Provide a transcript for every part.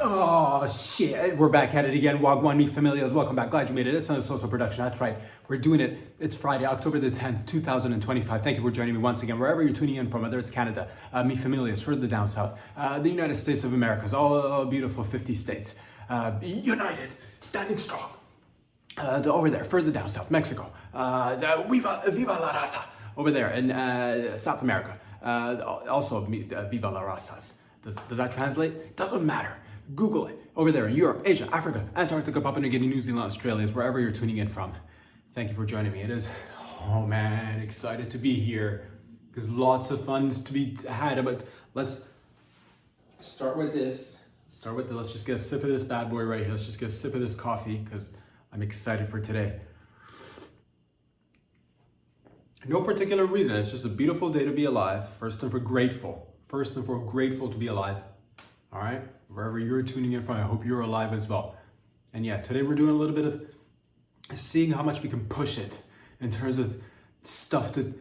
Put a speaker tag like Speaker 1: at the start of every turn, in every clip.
Speaker 1: Oh shit, we're back at it again. Wagwan, me familiars, welcome back. Glad you made it. It's not a social production, that's right. We're doing it. It's Friday, October the 10th, 2025. Thank you for joining me once again, wherever you're tuning in from, whether it's Canada, me familiars, further down south, the United States of America, all beautiful 50 states. United, standing strong. Over there, further down south, Mexico. Viva la raza. Over there in South America. Also, Viva la razas. Does that translate? Doesn't matter. Google it. Over there in Europe, Asia, Africa, Antarctica, Papua New Guinea, New Zealand, Australia, wherever you're tuning in from. Thank you for joining me. It is, oh man, excited to be here. There's lots of fun to be had, but let's start with this. Let's just get a sip of this bad boy right here. Let's just get a sip of this coffee because I'm excited for today. No particular reason. It's just a beautiful day to be alive. First and for grateful to be alive. All right, wherever you're tuning in from, I hope you're alive as well. And yeah, today we're doing a little bit of seeing how much we can push it in terms of stuff that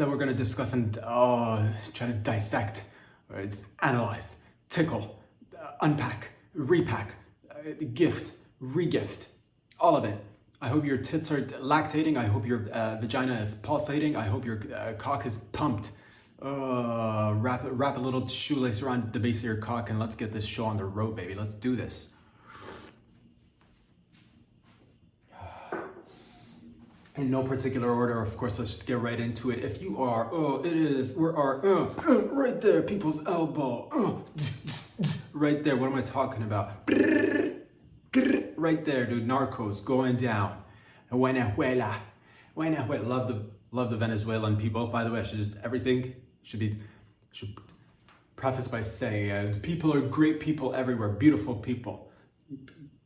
Speaker 1: we're gonna discuss and try to dissect, right? Analyze, tickle, unpack, repack, gift, regift, all of it. I hope your tits are lactating. I hope your vagina is pulsating. I hope your cock is pumped. Wrap a little shoelace around the base of your cock and let's get this show on the road, baby. Let's do this. In no particular order, of course, let's just get right into it. If you are, right there, people's elbow. Right there, what am I talking about? Right there, dude, Narcos going down. Venezuela. Love the Venezuelan people. By the way, should preface by saying, people are great people everywhere, beautiful people.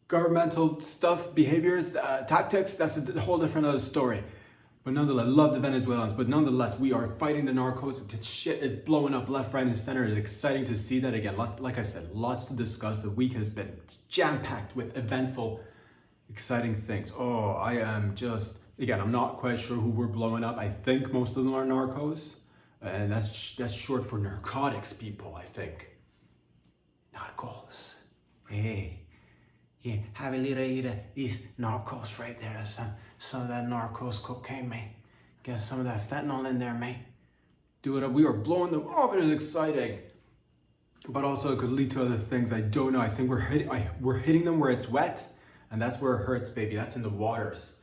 Speaker 1: Governmental stuff, behaviors, tactics, that's a whole different other story. But nonetheless, love the Venezuelans. But nonetheless, we are fighting the narcos. Shit is blowing up left, right, and center. It's exciting to see that again. Like I said, lots to discuss. The week has been jam-packed with eventful, exciting things. Oh, I am just, again, I'm not quite sure who we're blowing up. I think most of them are narcos. And that's short for narcotics people, I think. Narcos. Hey. Yeah, have a little eat of these narcos right there. Some of that narcos cocaine, mate. Get some of that fentanyl in there, mate. Do it up. We are blowing them up. It is exciting. But also it could lead to other things. I don't know. I think we're hitting them where it's wet. And that's where it hurts, baby. That's in the waters.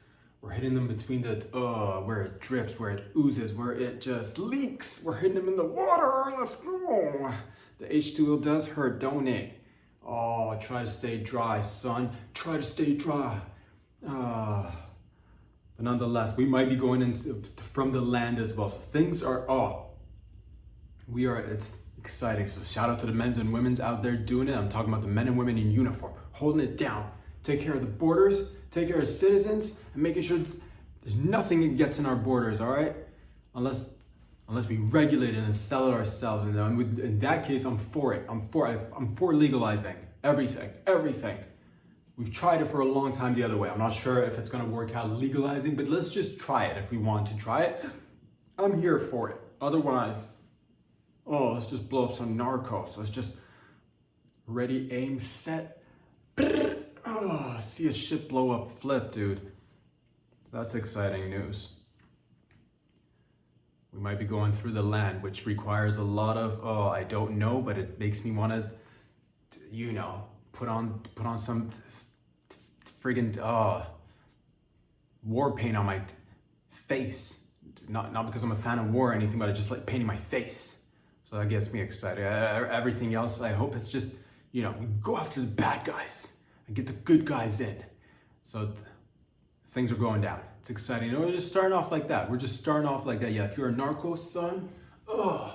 Speaker 1: We're hitting them between where it drips, where it oozes, where it just leaks. We're hitting them in the water. Let's go. The H2O does hurt, don't it? Oh, try to stay dry, son. Try to stay dry. But nonetheless, we might be going into from the land as well. So things are, it's exciting. So shout out to the men's and women's out there doing it. I'm talking about the men and women in uniform, holding it down. Take care of the borders, take care of citizens, and making sure there's nothing that gets in our borders, all right? Unless we regulate it and sell it ourselves. And in that case, I'm for it. I'm for legalizing everything. We've tried it for a long time the other way. I'm not sure if it's gonna work out legalizing, but let's just try it if we want to try it. I'm here for it. Otherwise, let's just blow up some narcos. Let's just ready, aim, set. See a shit blow up flip, dude. That's exciting news. We might be going through the land, which requires a lot of, I don't know, but it makes me want to, put on some friggin' war paint on my face. Not because I'm a fan of war or anything, but I just like painting my face. So that gets me excited. Everything else, I hope it's just, we go after the bad guys and get the good guys in. So things are going down. It's exciting. We're just starting off like that. Yeah, if you're a narco, son,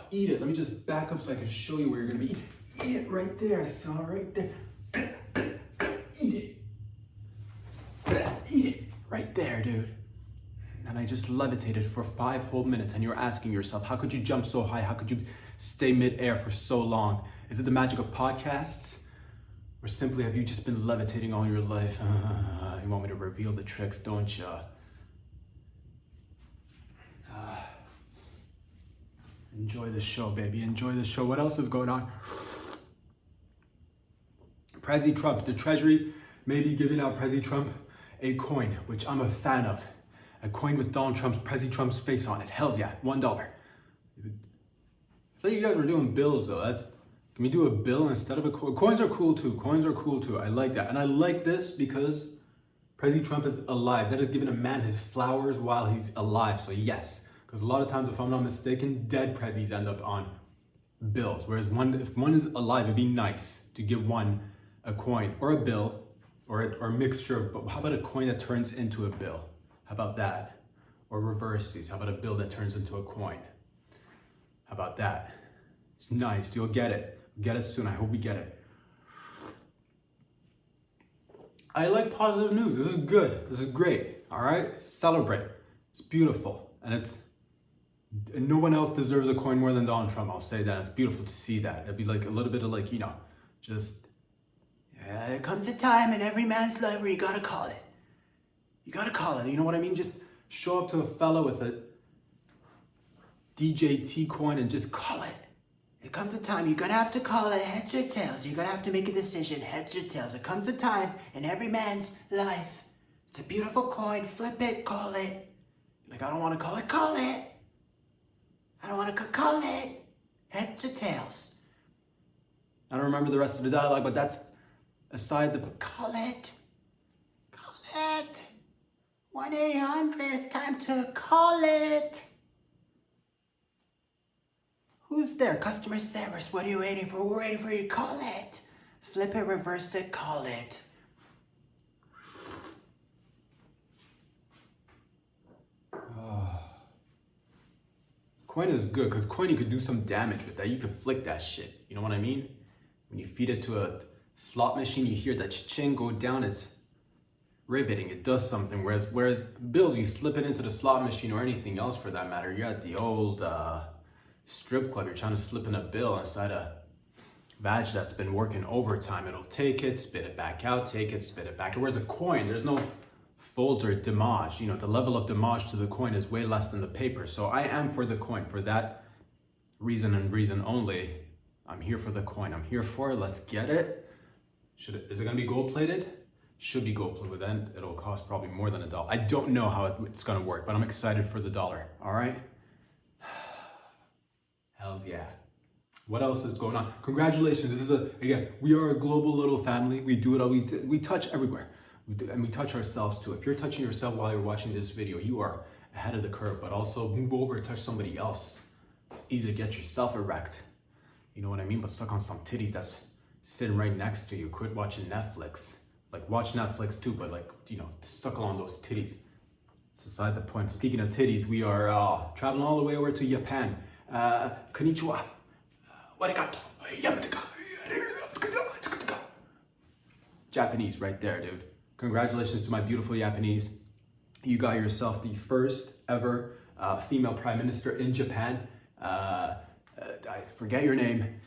Speaker 1: eat it. Let me just back up so I can show you where you're gonna be. Eat it right there, son, right there. Eat it. Right there, dude. And I just levitated for 5 whole minutes and you're asking yourself, how could you jump so high? How could you stay mid-air for so long? Is it the magic of podcasts? Or simply have you just been levitating all your life? You want me to reveal the tricks, don't you? Enjoy the show, baby. Enjoy the show. What else is going on? Prezi Trump, the Treasury may be giving out Prezi Trump a coin, which I'm a fan of. A coin with Prezi Trump's face on it. Hells yeah, $1. I thought you guys were doing bills though. Can we do a bill instead of a coin? Coins are cool too. I like that. And I like this because Prezi Trump is alive. That is giving a man his flowers while he's alive. So yes, because a lot of times, if I'm not mistaken, dead Prezis end up on bills. Whereas if one is alive, it'd be nice to give one a coin or a bill or a mixture of, but how about a coin that turns into a bill? How about that? Or reverses. How about a bill that turns into a coin? How about that? It's nice. You'll get it. Get it soon. I hope we get it. I like positive news. This is good. This is great. All right? Celebrate. It's beautiful. And no one else deserves a coin more than Donald Trump. I'll say that. It's beautiful to see that. It'd be like a little bit of like, just, there comes a time in every man's life where you gotta call it. You gotta call it. You know what I mean? Just show up to a fella with a DJT coin and just call it. There comes a time you're gonna have to call it heads or tails. You're gonna have to make a decision, heads or tails. There comes a time in every man's life. It's a beautiful coin. Flip it, call it. Like, I don't want to call it. Call it. I don't want to call it. Heads or tails. I don't remember the rest of the dialogue, but that's aside the call it. Call it. 1-800, it's time to call it. Who's there? Customer service, what are you waiting for? We're waiting for you to call it. Flip it, reverse it, call it. Coin is good, because coin you could do some damage with that. You could flick that shit. You know what I mean? When you feed it to a slot machine, you hear that ching go down. It's riveting. It does something. Whereas bills, you slip it into the slot machine or anything else for that matter. You're at the old strip club. You're trying to slip in a bill inside a badge that's been working overtime. It'll take it, spit it back out, take it, spit it back. Whereas a coin, there's no fold or damage. The level of damage to the coin is way less than the paper. So I am for the coin for that reason and reason only. I'm here for the coin. I'm here for it. Let's get it. Is it gonna be gold plated? Should be gold plated. Then it'll cost probably more than $1. I don't know how it's gonna work, but I'm excited for the dollar. All right. Hells yeah. What else is going on? Congratulations. This is again, we are a global little family. We do it all. We touch everywhere. And we touch ourselves too. If you're touching yourself while you're watching this video, you are ahead of the curve, but also move over and touch somebody else. It's easy to get yourself erect. You know what I mean? But suck on some titties that's sitting right next to you. Quit watching Netflix. Like, watch Netflix too, but like, suckle on those titties. It's aside the point. Speaking of titties, we are traveling all the way over to Japan. Konnichiwa. Arigato. Japanese right there, dude. Congratulations to my beautiful Japanese. You got yourself the first ever female prime minister in Japan. I forget your name.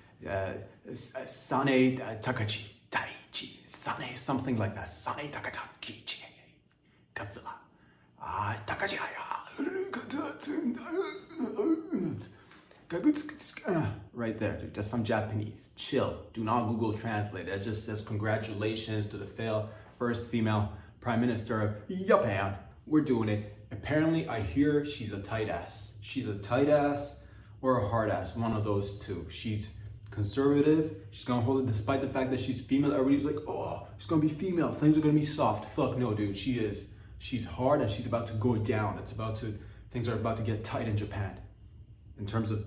Speaker 1: Sane Takachi Daichi. Sane, something like that. Sane Takachi Katsula. Takachi right there, dude. Just some Japanese. Chill. Do not Google Translate. It just says congratulations to the first female prime minister of Japan. We're doing it. Apparently, I hear she's a tight ass. She's a tight ass or a hard ass. One of those two. She's conservative. She's gonna hold it despite the fact that she's female. Everybody's like, oh, she's gonna be female. Things are gonna be soft. Fuck no, dude. She is. She's hard and she's about to go down. Things are about to get tight in Japan. In terms of,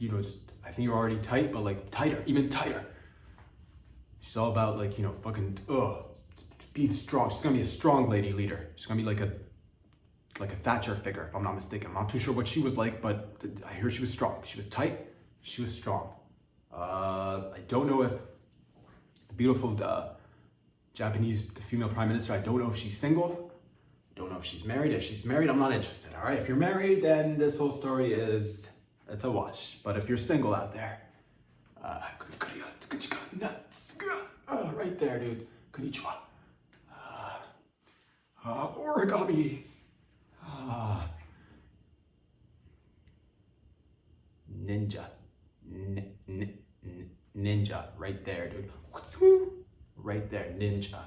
Speaker 1: I think you're already tight, but like tighter, even tighter. She's all about like, fucking, being strong. She's gonna be a strong lady leader. She's gonna be like a Thatcher figure, if I'm not mistaken. I'm not too sure what she was like, but I hear she was strong. She was tight, she was strong. I don't know if the beautiful Japanese female prime minister, I don't know if she's single. I don't know if she's married. If she's married, I'm not interested, all right? If you're married, then this whole story it's a wash. But if you're single out there, right there, dude. Konnichiwa. Origami. Ninja. Ninja, right there, dude. right there, ninja.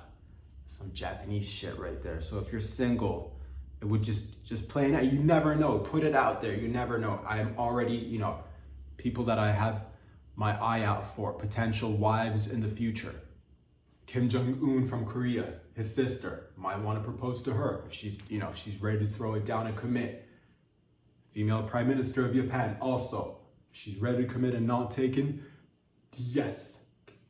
Speaker 1: Some Japanese shit right there. So if you're single, it would just play it. You never know. Put it out there. You never know. I am already, people that I have my eye out for, potential wives in the future. Kim Jong-un from Korea, his sister, might want to propose to her if she's, if she's ready to throw it down and commit. Female Prime Minister of Japan, also, if she's ready to commit and not taken, yes.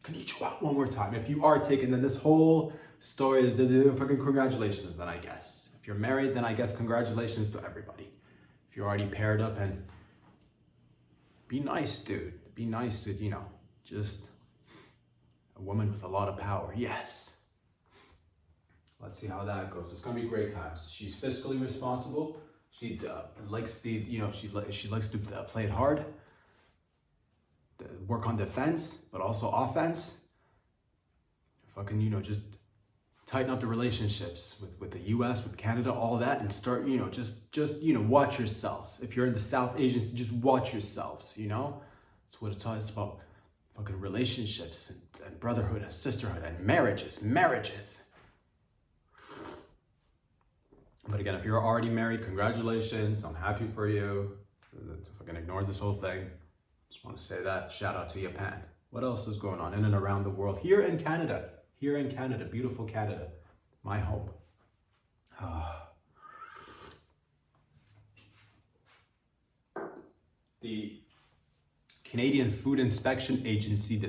Speaker 1: Konnichiwa, one more time. If you are taken, then this whole story is fucking congratulations, then I guess. If you're married, then I guess congratulations to everybody. If you're already paired up, and be nice, dude. Be nice, dude, just a woman with a lot of power. Yes. Let's see how that goes. It's gonna be great times. She's fiscally responsible. She likes she likes to play it hard. Work on defense, but also offense. Fucking, just tighten up the relationships with the US, with Canada, all that, and start, just watch yourselves. If you're in the South Asians, just watch yourselves, That's what it's all. It's about fucking relationships and brotherhood and sisterhood and marriages. But again, if you're already married, congratulations. I'm happy for you. Fucking ignore this whole thing. Just want to say that. Shout out to Japan. What else is going on in and around the world? Here in Canada, beautiful Canada, my home. The Canadian Food Inspection Agency, the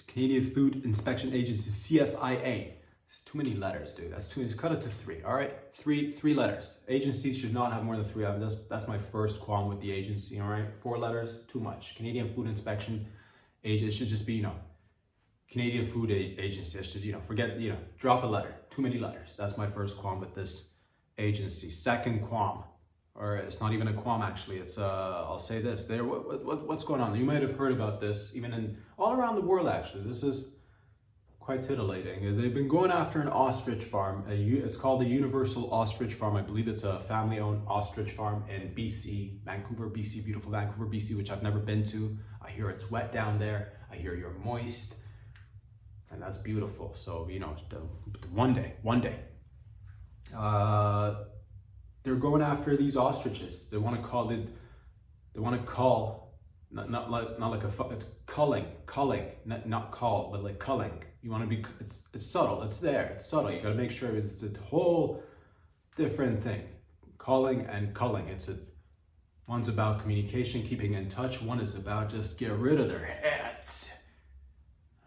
Speaker 1: Canadian Food Inspection Agency, CFIA. It's too many letters, dude. That's too. Cut it to 3. All right, three letters. Agencies should not have more than 3. That's my first qualm with the agency. All right, 4 letters, too much. Canadian Food Inspection Agency. It should just be Canadian Food Agency. It should forget drop a letter. Too many letters. That's my first qualm with this agency. Second qualm, or it's not even a qualm actually. It's I'll say this. What's going on? You might have heard about this even in all around the world. Actually, this is quite titillating. They've been going after an ostrich farm. It's called the Universal Ostrich Farm. I believe it's a family-owned ostrich farm in BC, Vancouver, BC, beautiful Vancouver, BC, which I've never been to. I hear it's wet down there. I hear you're moist, and that's beautiful. So one day, they're going after these ostriches. They want to call it. They want to call. Not like it's culling, not call, but like culling. You want to be, it's subtle, it's there, it's subtle. You got to make sure it's a whole different thing. Calling and culling. One's about communication, keeping in touch. One is about just get rid of their heads.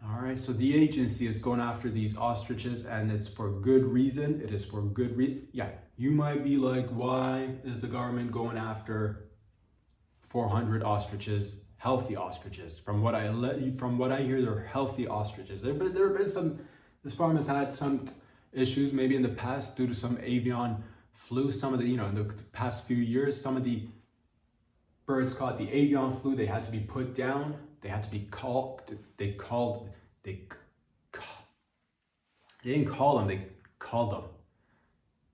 Speaker 1: All right, so the agency is going after these ostriches, and it's for good reason. It is for good reason. Yeah, you might be like, why is the government going after 400 ostriches, healthy ostriches? From what I hear, they're healthy ostriches. There have been some. This farm has had some issues, maybe in the past due to some avian flu. Some of the in the past few years, some of the birds caught the avian flu. They had to be put down. They had to be called. They didn't call them. They called them.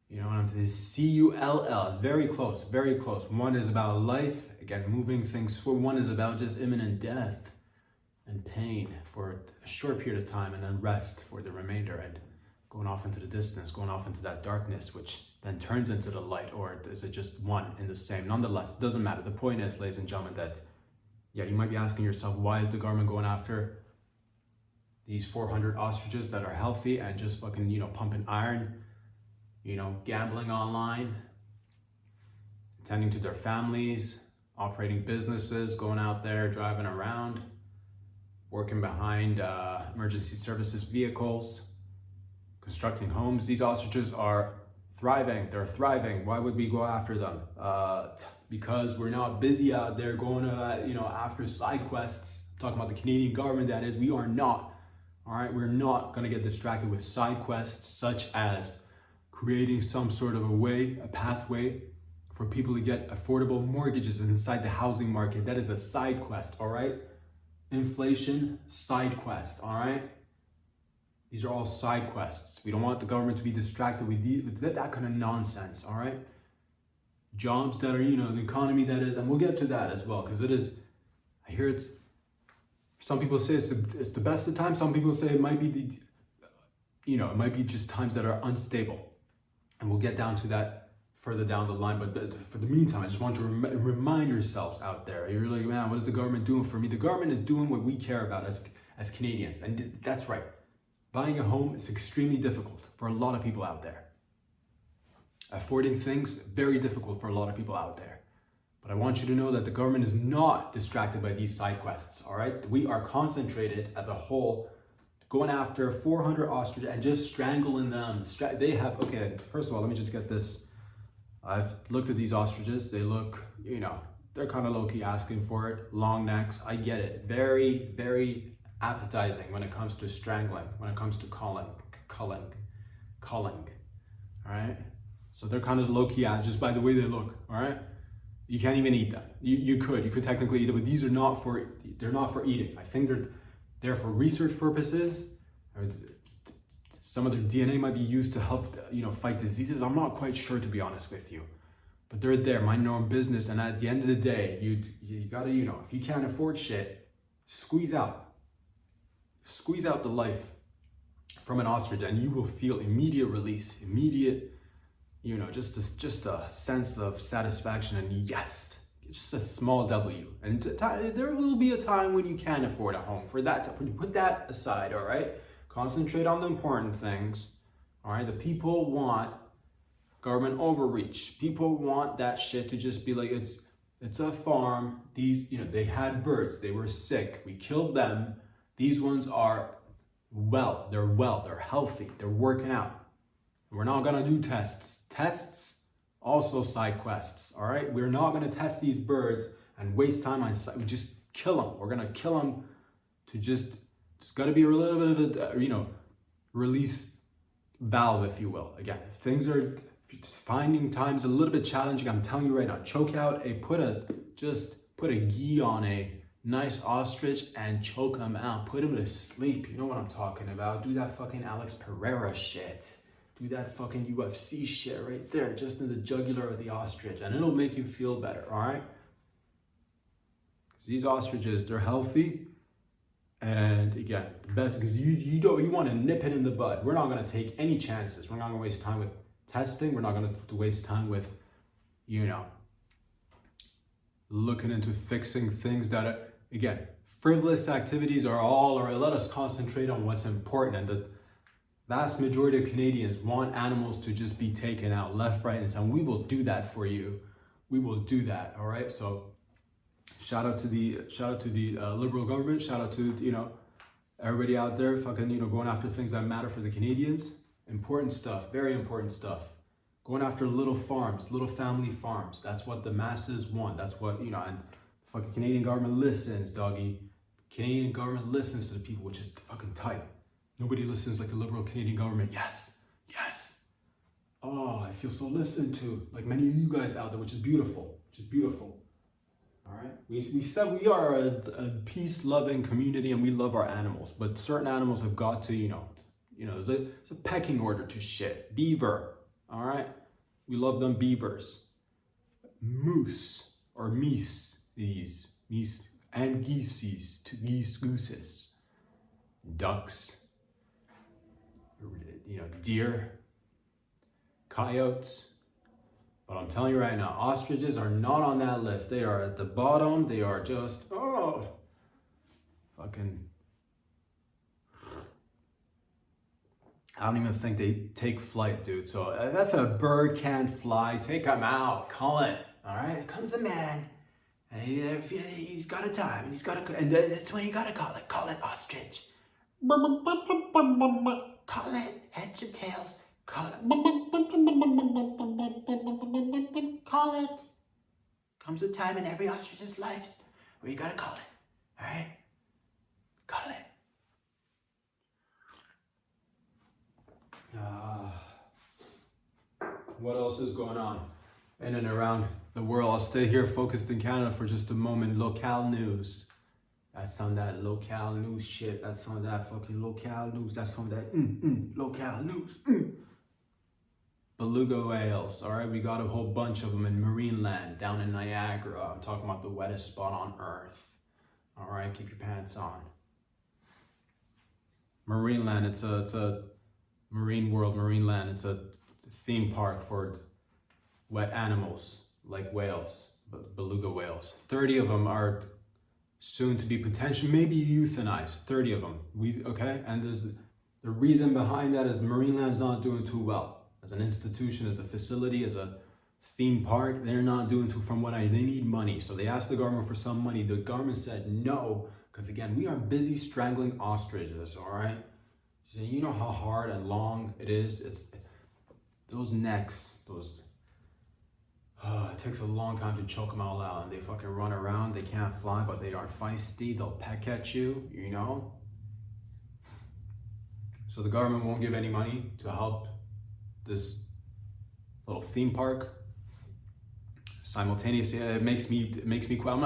Speaker 1: You know what I'm saying? CULL. It's very close, very close. One is about life, again, moving things forward. One is about just imminent death and pain for a short period of time, and then rest for the remainder, and going off into the distance, going off into that darkness, which then turns into the light. Or is it just one in the same? Nonetheless, it doesn't matter. The point is, ladies and gentlemen, that yeah, you might be asking yourself, why is the government going after these 400 ostriches that are healthy and just fucking, pumping iron, gambling online, attending to their families, operating businesses, going out there, driving around, working behind emergency services vehicles, constructing homes. These ostriches are thriving. They're thriving. Why would we go after them? Because we're not busy out there going after side quests. I'm talking about the Canadian government, that is. We are not. All right, we're not going to get distracted with side quests such as creating some sort of a pathway for people to get affordable mortgages inside the housing market. That is a side quest, all right? Inflation, side quest, all right? These are all side quests. We don't want the government to be distracted with that kind of nonsense, all right? Jobs that are, the economy that is, and we'll get to that as well, because it is, I hear it's Some people say it's the best of times. Some people say it might be it might be just times that are unstable. And we'll get down to that further down the line. But for the meantime, I just want you to remind yourselves out there. You're like, man, what is the government doing for me? The government is doing what we care about as Canadians. And that's right. Buying a home is extremely difficult for a lot of people out there. Affording things, very difficult for a lot of people out there. But I want you to know that the government is not distracted by these side quests, all right? We are concentrated as a whole, going after 400 ostriches and just strangling them. They have, okay, first of all, let me just get this. I've looked at these ostriches. They look, they're kind of low-key asking for it. Long necks, I get it. Very, very appetizing when it comes to strangling, when it comes to culling, all right? So they're kind of low-key just by the way they look, all right? You can't even eat them. You could technically eat them, but they're not for eating. I think they're for research purposes. Some of their DNA might be used to help, fight diseases. I'm not quite sure, to be honest with you, but they're there, mind your own business. And at the end of the day, you gotta, if you can't afford shit, squeeze out the life from an ostrich, and you will feel immediate release, just a sense of satisfaction, and yes, just a small W. And there will be a time when you can afford a home. For you put that aside, all right? Concentrate on the important things, all right? The people want government overreach. People want that shit to just be like, it's a farm. These, they had birds. They were sick. We killed them. These ones are well. They're healthy. They're working out. We're not gonna do tests. Tests, also side quests, all right? We're not gonna test these birds and waste time on, we just kill them. We're gonna kill them to it's gotta be a little bit of a, release valve, if you will. Again, if things are, finding times a little bit challenging, I'm telling you right now, put a gi on a nice ostrich and choke him out. Put him to sleep. You know what I'm talking about. Do that fucking Alex Pereira shit. Do that fucking UFC shit right there, just in the jugular of the ostrich, and it'll make you feel better, all right? These ostriches, they're healthy, and again, the best, because you want to nip it in the bud. We're not going to take any chances. We're not going to waste time with testing. We're not going to waste time with, looking into fixing things that are, again, frivolous activities are all, all right, let us concentrate on what's important. And the vast majority of Canadians want animals to just be taken out left, right, and center. We will do that for you. We will do that. All right. So shout out to the Liberal government. Shout out to everybody out there fucking going after things that matter for the Canadians. Important stuff. Very important stuff. Going after little farms, little family farms. That's what the masses want. That's what and fucking Canadian government listens, doggy. Canadian government listens to the people, which is fucking tight. Nobody listens like the Liberal Canadian government. Yes. Oh, I feel so listened to, like many of you guys out there, which is beautiful. All right. We said we are a peace-loving community and we love our animals, but certain animals have got to, there's a pecking order to shit. Beaver. All right. We love them beavers. Moose or meese, meese and gooses. Ducks. Deer, coyotes, but I'm telling you right now, ostriches are not on that list. They are at the bottom. They are just, fucking, I don't even think they take flight, dude. So if a bird can't fly, take him out, call it, all right? Here comes a man, and he's got a time, and and that's when you gotta call it ostrich. Call it, heads or tails, call it. Call it. Comes a time in every ostrich's life where you gotta call it, all right? Call it. What else is going on in and around the world? I'll stay here focused in Canada for just a moment. Locale news. That's some of that locale news shit. That's some of that fucking locale news. That's some of that locale news. Beluga whales, all right? We got a whole bunch of them in Marineland, down in Niagara. I'm talking about the wettest spot on Earth. All right, keep your pants on. marine land. It's a marine world, marine land. It's a theme park for wet animals like whales, beluga whales. 30 of them are soon to be potentially maybe euthanized. 30 of them. Okay, and the reason behind that is marine land's not doing too well as an institution, as a facility, as a theme park. They're not doing too. They need money, so they asked the government for some money. The government said no, because again, we are busy strangling ostriches. All right, so you know how hard and long it is. It's those necks, it takes a long time to choke them all out, and they fucking run around. They can't fly, but they are feisty. They'll peck at you, you know? So the government won't give any money to help this little theme park. Simultaneously, it makes me quite. I'm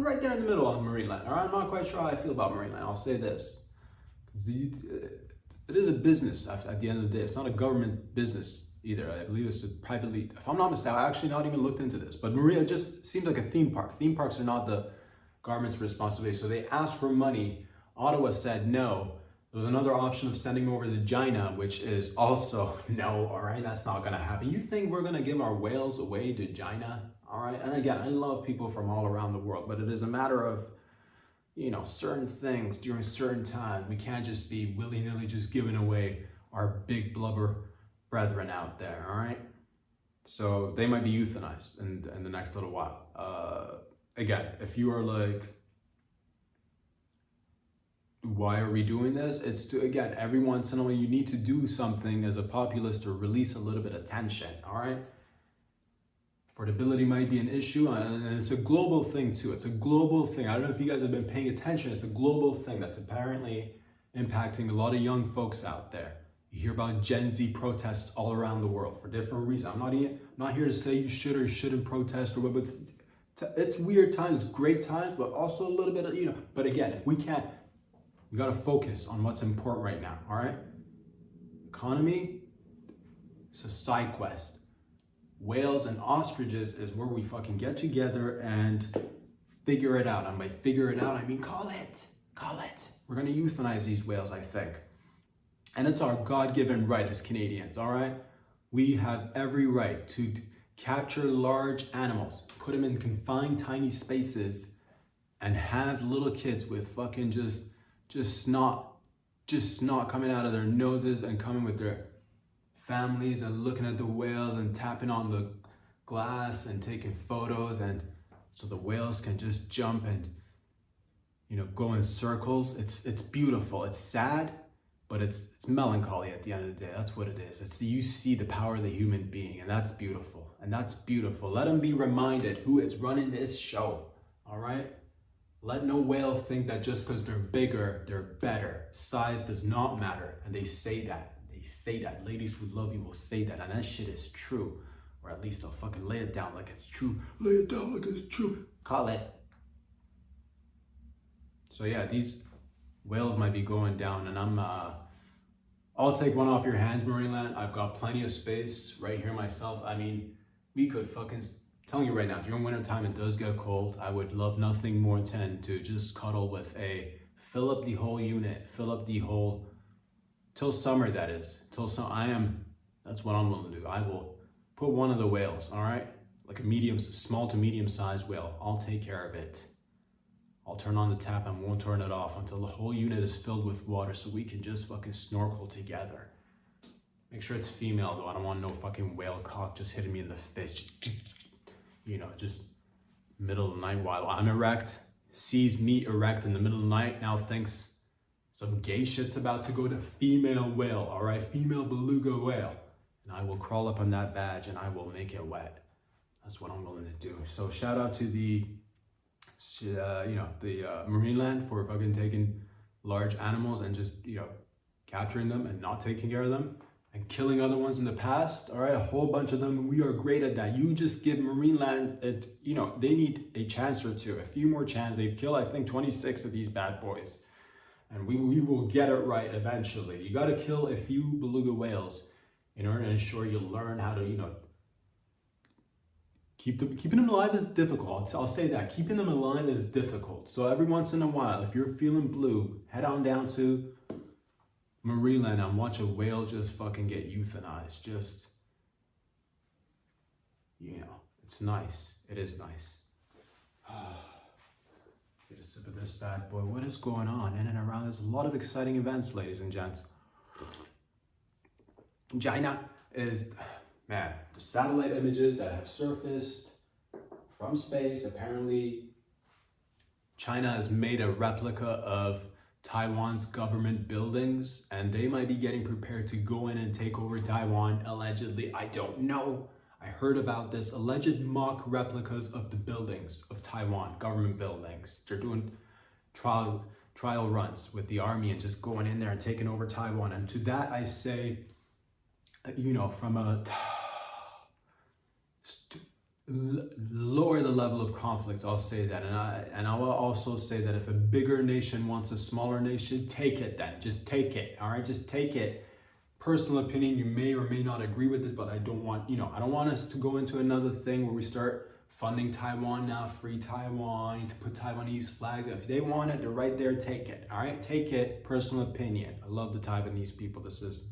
Speaker 1: right there in the middle on marine land. All right, I'm not quite sure how I feel about marine land. I'll say this: it is a business. At the end of the day, it's not a government business either. I believe it's a privately. If I'm not mistaken, I actually not even looked into this. But Maria just seems like a theme park. Theme parks are not the government's responsibility. So they asked for money. Ottawa said no. There was another option of sending them over to China, which is also no, all right? That's not gonna happen. You think we're gonna give our whales away to China, all right? And again, I love people from all around the world, but it is a matter of, you know, certain things during certain times. We can't just be willy-nilly just giving away our big blubber brethren out there, all right? So they might be euthanized in the next little while. Again, if you are like, why are we doing this? It's to, again, every once in a while you need to do something as a populace to release a little bit of tension, all right? Affordability might be an issue, and it's a global thing too. It's a global thing. I don't know if you guys have been paying attention. It's a global thing that's apparently impacting a lot of young folks out there. You hear about Gen Z protests all around the world for different reasons. I'm not here to say you should or shouldn't protest or what, but it's weird times, great times, but also a little bit of, you know, but again, if we can't, we got to focus on what's important right now, all right? Economy, it's a side quest. Whales and ostriches is where we fucking get together and figure it out. And by figure it out, I mean call it. We're going to euthanize these whales, I think. And it's our God-given right as Canadians, all right? We have every right to capture large animals, put them in confined tiny spaces, and have little kids with fucking just snot coming out of their noses and coming with their families and looking at the whales and tapping on the glass and taking photos, and so the whales can just jump and, you know, go in circles. It's beautiful. It's sad, but it's melancholy at the end of the day. That's what it is. It's you see the power of the human being, and that's beautiful. Let them be reminded who is running this show. All right. Let no whale think that just because they're bigger, they're better. Size does not matter. And they say that. Ladies who love you will say that. And that shit is true. Or at least they'll fucking lay it down like it's true. Lay it down like it's true. Call it. So yeah, these whales might be going down. And I'll take one off your hands, Marineland. I've got plenty of space right here myself. I mean, we could fucking... telling you right now, during winter time, it does get cold. I would love nothing more than to just cuddle with fill up the whole unit, till summer, that is. That's what I'm willing to do. I will put one of the whales, all right? Like a small to medium-sized whale. I'll take care of it. I'll turn on the tap and won't turn it off until the whole unit is filled with water so we can just fucking snorkel together. Make sure it's female, though. I don't want no fucking whale cock just hitting me in the face. You know, just middle of the night while I'm erect, sees me erect in the middle of the night, now thinks some gay shit's about to go to female whale, all right, female beluga whale. And I will crawl up on that badge and I will make it wet. That's what I'm willing to do. So shout out to the marine land for fucking taking large animals and just, you know, capturing them and not taking care of them. And killing other ones in the past, all right, a whole bunch of them. We are great at that. You just give marine land, they need a chance or two, a few more chances. They've killed, I think, 26 of these bad boys. And we will get it right eventually. You got to kill a few beluga whales in order to ensure you learn how to, Keeping them alive is difficult. I'll say that. Keeping them alive is difficult. So every once in a while, if you're feeling blue, head on down to Marineland and watch a whale just fucking get euthanized. Just, it's nice. It is nice. Get a sip of this bad boy. What is going on in and around? There's a lot of exciting events, ladies and gents. China is, man, the satellite images that have surfaced from space, apparently China has made a replica of Taiwan's government buildings, and they might be getting prepared to go in and take over Taiwan, allegedly. I don't know. I heard about this. Alleged mock replicas of the buildings of Taiwan, government buildings. They're doing trial runs with the army and just going in there and taking over Taiwan. And to that I say, from a lower the level of conflicts, I'll say that. And I will also say that if a bigger nation wants a smaller nation, take it then. Just take it, all right? Just take it. Personal opinion, you may or may not agree with this, but I don't want us to go into another thing where we start funding Taiwan now, free Taiwan, to put Taiwanese flags. If they want it, they're right there, take it, all right? Take it, personal opinion. I love the Taiwanese people. This is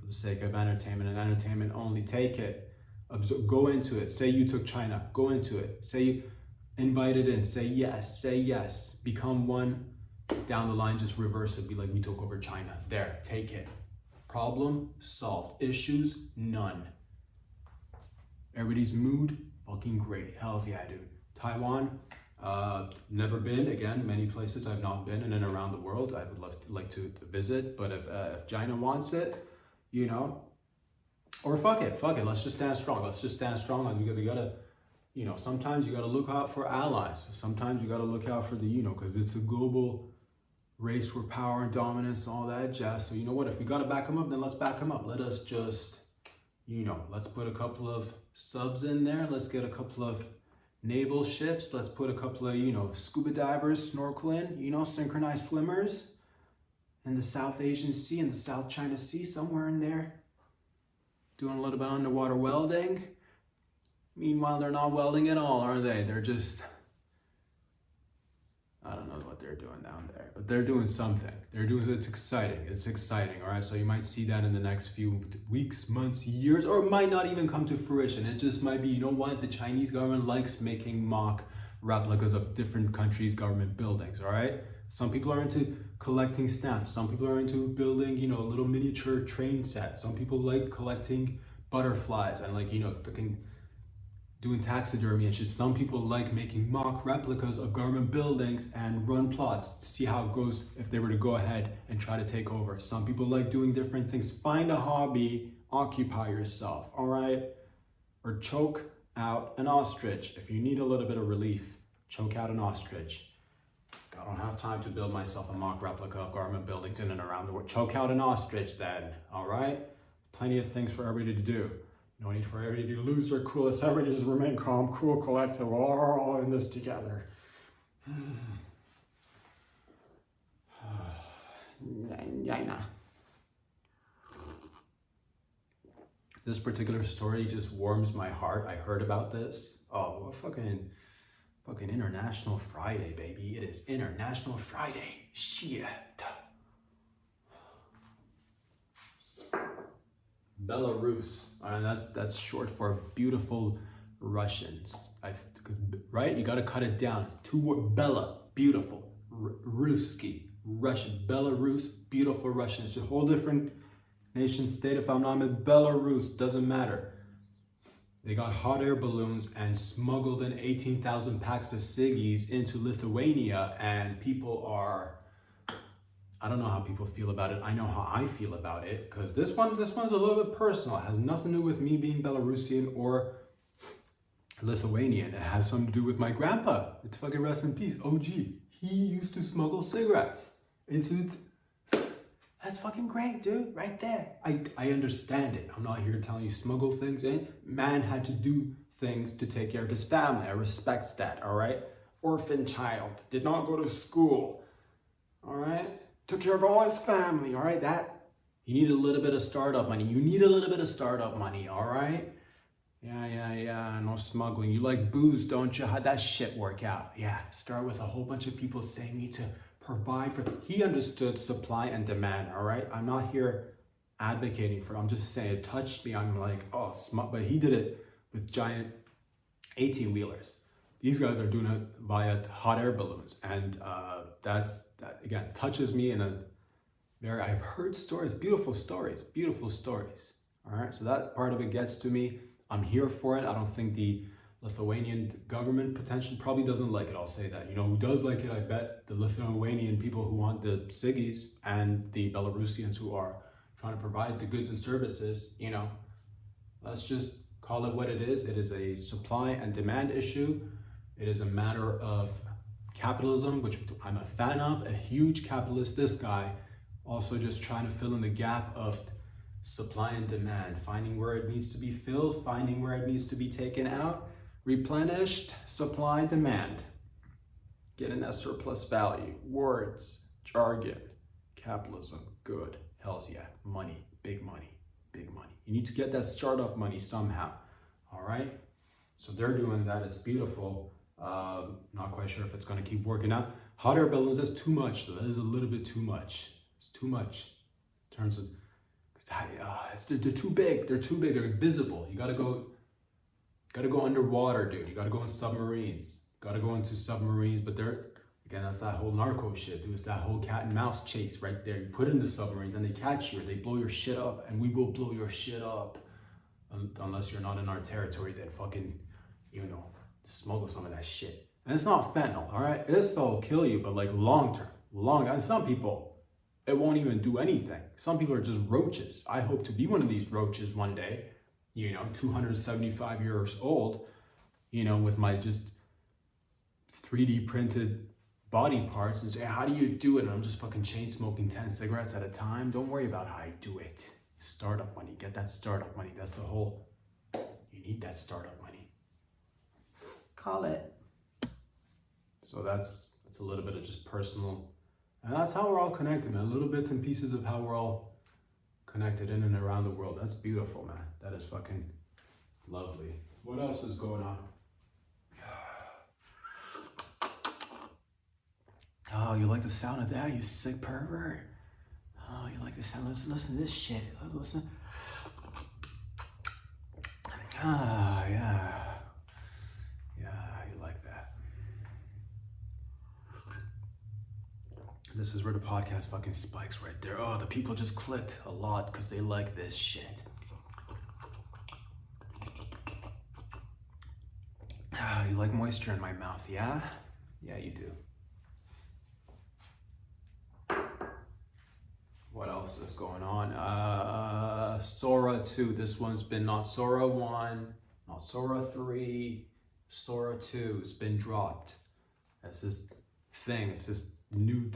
Speaker 1: for the sake of entertainment and entertainment only. Take it, go into it. Say you took China, go into it. Say you invited in, say yes. Become one. Down the line, just reverse it. Be like, we took over China. There, take it. Problem solved. Issues, none. Everybody's mood, fucking great. Hells yeah, dude. Taiwan, never been. Again, many places I've not been in and around the world. I would like to visit, but if China wants it, or fuck it. Let's just stand strong. Because you gotta, sometimes you gotta look out for allies. Sometimes you gotta look out for the, because it's a global race for power and dominance and all that jazz. So you know what? If we gotta back them up, then let's back them up. Let us just, let's put a couple of subs in there. Let's get a couple of naval ships. Let's put a couple of, scuba divers snorkeling, synchronized swimmers in the South Asian Sea and the South China Sea, somewhere in there. Doing a little bit of underwater welding. Meanwhile, they're not welding at all, are they? They're just, I don't know what they're doing down there, but they're doing something. It's exciting, all right? So you might see that in the next few weeks, months, years, or it might not even come to fruition. It just might be, the Chinese government likes making mock replicas of different countries' government buildings, all right? Some people are into collecting stamps. Some people are into building, little miniature train sets. Some people like collecting butterflies and freaking doing taxidermy and shit. Some people like making mock replicas of government buildings and run plots to see how it goes if they were to go ahead and try to take over. Some people like doing different things. Find a hobby, occupy yourself, all right? Or choke out an ostrich. If you need a little bit of relief, choke out an ostrich. I don't have time to build myself a mock replica of government buildings in and around the world. Choke out an ostrich then, all right? Plenty of things for everybody to do. No need for everybody to lose their cool. Let's everybody just remain calm, cool, collective. We're all in this together. This particular story just warms my heart. I heard about this. Oh, fucking International Friday, baby. It is International Friday. Shit. Belarus, and that's short for beautiful Russians. Right? You got to cut it down. Two words: Bella, beautiful. Ruski, Russian. Belarus, beautiful Russian. It's a whole different nation state. If I'm not in Belarus, doesn't matter. They got hot air balloons and smuggled in 18,000 packs of ciggies into Lithuania, and people are, I don't know how people feel about it. I know how I feel about it, because this one's a little bit personal. It has nothing to do with me being Belarusian or Lithuanian. It has something to do with my grandpa. It's fucking rest in peace. OG. He used to smuggle cigarettes into That's fucking great, dude. Right there. I understand it. I'm not here telling you smuggle things in. Man had to do things to take care of his family. I respect that, all right? Orphan child. Did not go to school. All right? Took care of all his family, all right? You need a little bit of startup money. You need a little bit of startup money, all right? Yeah, no smuggling. You like booze, don't you? How'd that shit work out? Yeah, start with a whole bunch of people saying you need to provide for. He understood supply and demand, all right? I'm not here advocating for it. I'm just saying it touched me. I'm like, oh, smart. But he did it with giant 18-wheelers. These guys are doing it via hot air balloons. And that, again, touches me in a very, I've heard stories, beautiful stories. All right, so that part of it gets to me. I'm here for it. I don't think the Lithuanian government potentially probably doesn't like it. I'll say that. You know who does like it? I bet the Lithuanian people who want the ciggies and the Belarusians who are trying to provide the goods and services. You know, let's just call it what it is. It is a supply and demand issue. It is a matter of capitalism, which I'm a fan of, a huge capitalist. This guy also just trying to fill in the gap of supply and demand, finding where it needs to be filled, finding where it needs to be taken out, replenished, supply, demand. Getting that surplus value, words, jargon, capitalism, good, hells yeah, money, big money, big money. You need to get that startup money somehow, all right? So they're doing that, it's beautiful. Not quite sure if it's gonna keep working out. Hot air balloons, that's too much though, that is a little bit too much. It's too much in terms of, they're too big, they're invisible. You gotta go underwater, dude. You gotta go in submarines. Gotta go into submarines, but they're, again, that's that whole narco shit, dude. It's that whole cat and mouse chase right there. You put in the submarines and they catch you, or they blow your shit up, and we will blow your shit up. Unless you're not in our territory, then fucking, you know, smuggle some of that shit. And it's not fentanyl, all right? This will kill you, but like long term, and some people, it won't even do anything. Some people are just roaches. I hope to be one of these roaches one day, you know, 275 years old, you know, with my just 3D printed body parts and say, how do you do it? And I'm just fucking chain smoking 10 cigarettes at a time. Don't worry about how I do it. Startup money, get that startup money. That's the whole, you need that startup money. Call it. So that's a little bit of just personal. And that's how we're all connected, man. Little bits and pieces of how we're all connected in and around the world. That's beautiful, man. That is fucking lovely. What else is going on? Oh, you like the sound of that, you sick pervert? Oh, you like the sound? Listen to this shit. Listen. Ah, yeah. This is where the podcast fucking spikes right there. Oh, the people just clicked a lot because they like this shit. Ah, you like moisture in my mouth, yeah? Yeah, you do. What else is going on? Sora 2. This one's been not Sora 1, not Sora 3, Sora 2. It's been dropped. That's this thing. It's this new...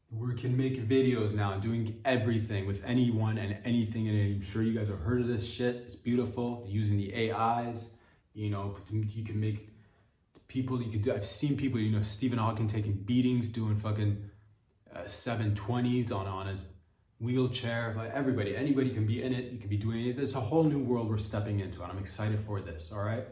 Speaker 1: We can make videos now, doing everything with anyone and anything, and I'm sure you guys have heard of this shit. It's beautiful, using the AIs, you know, you can make people, you could do, I've seen people, you know, Stephen Hawking taking beatings, doing fucking 720s on his wheelchair. Like anybody can be in it, you can be doing it. It's a whole new world we're stepping into, and I'm excited for this, all right?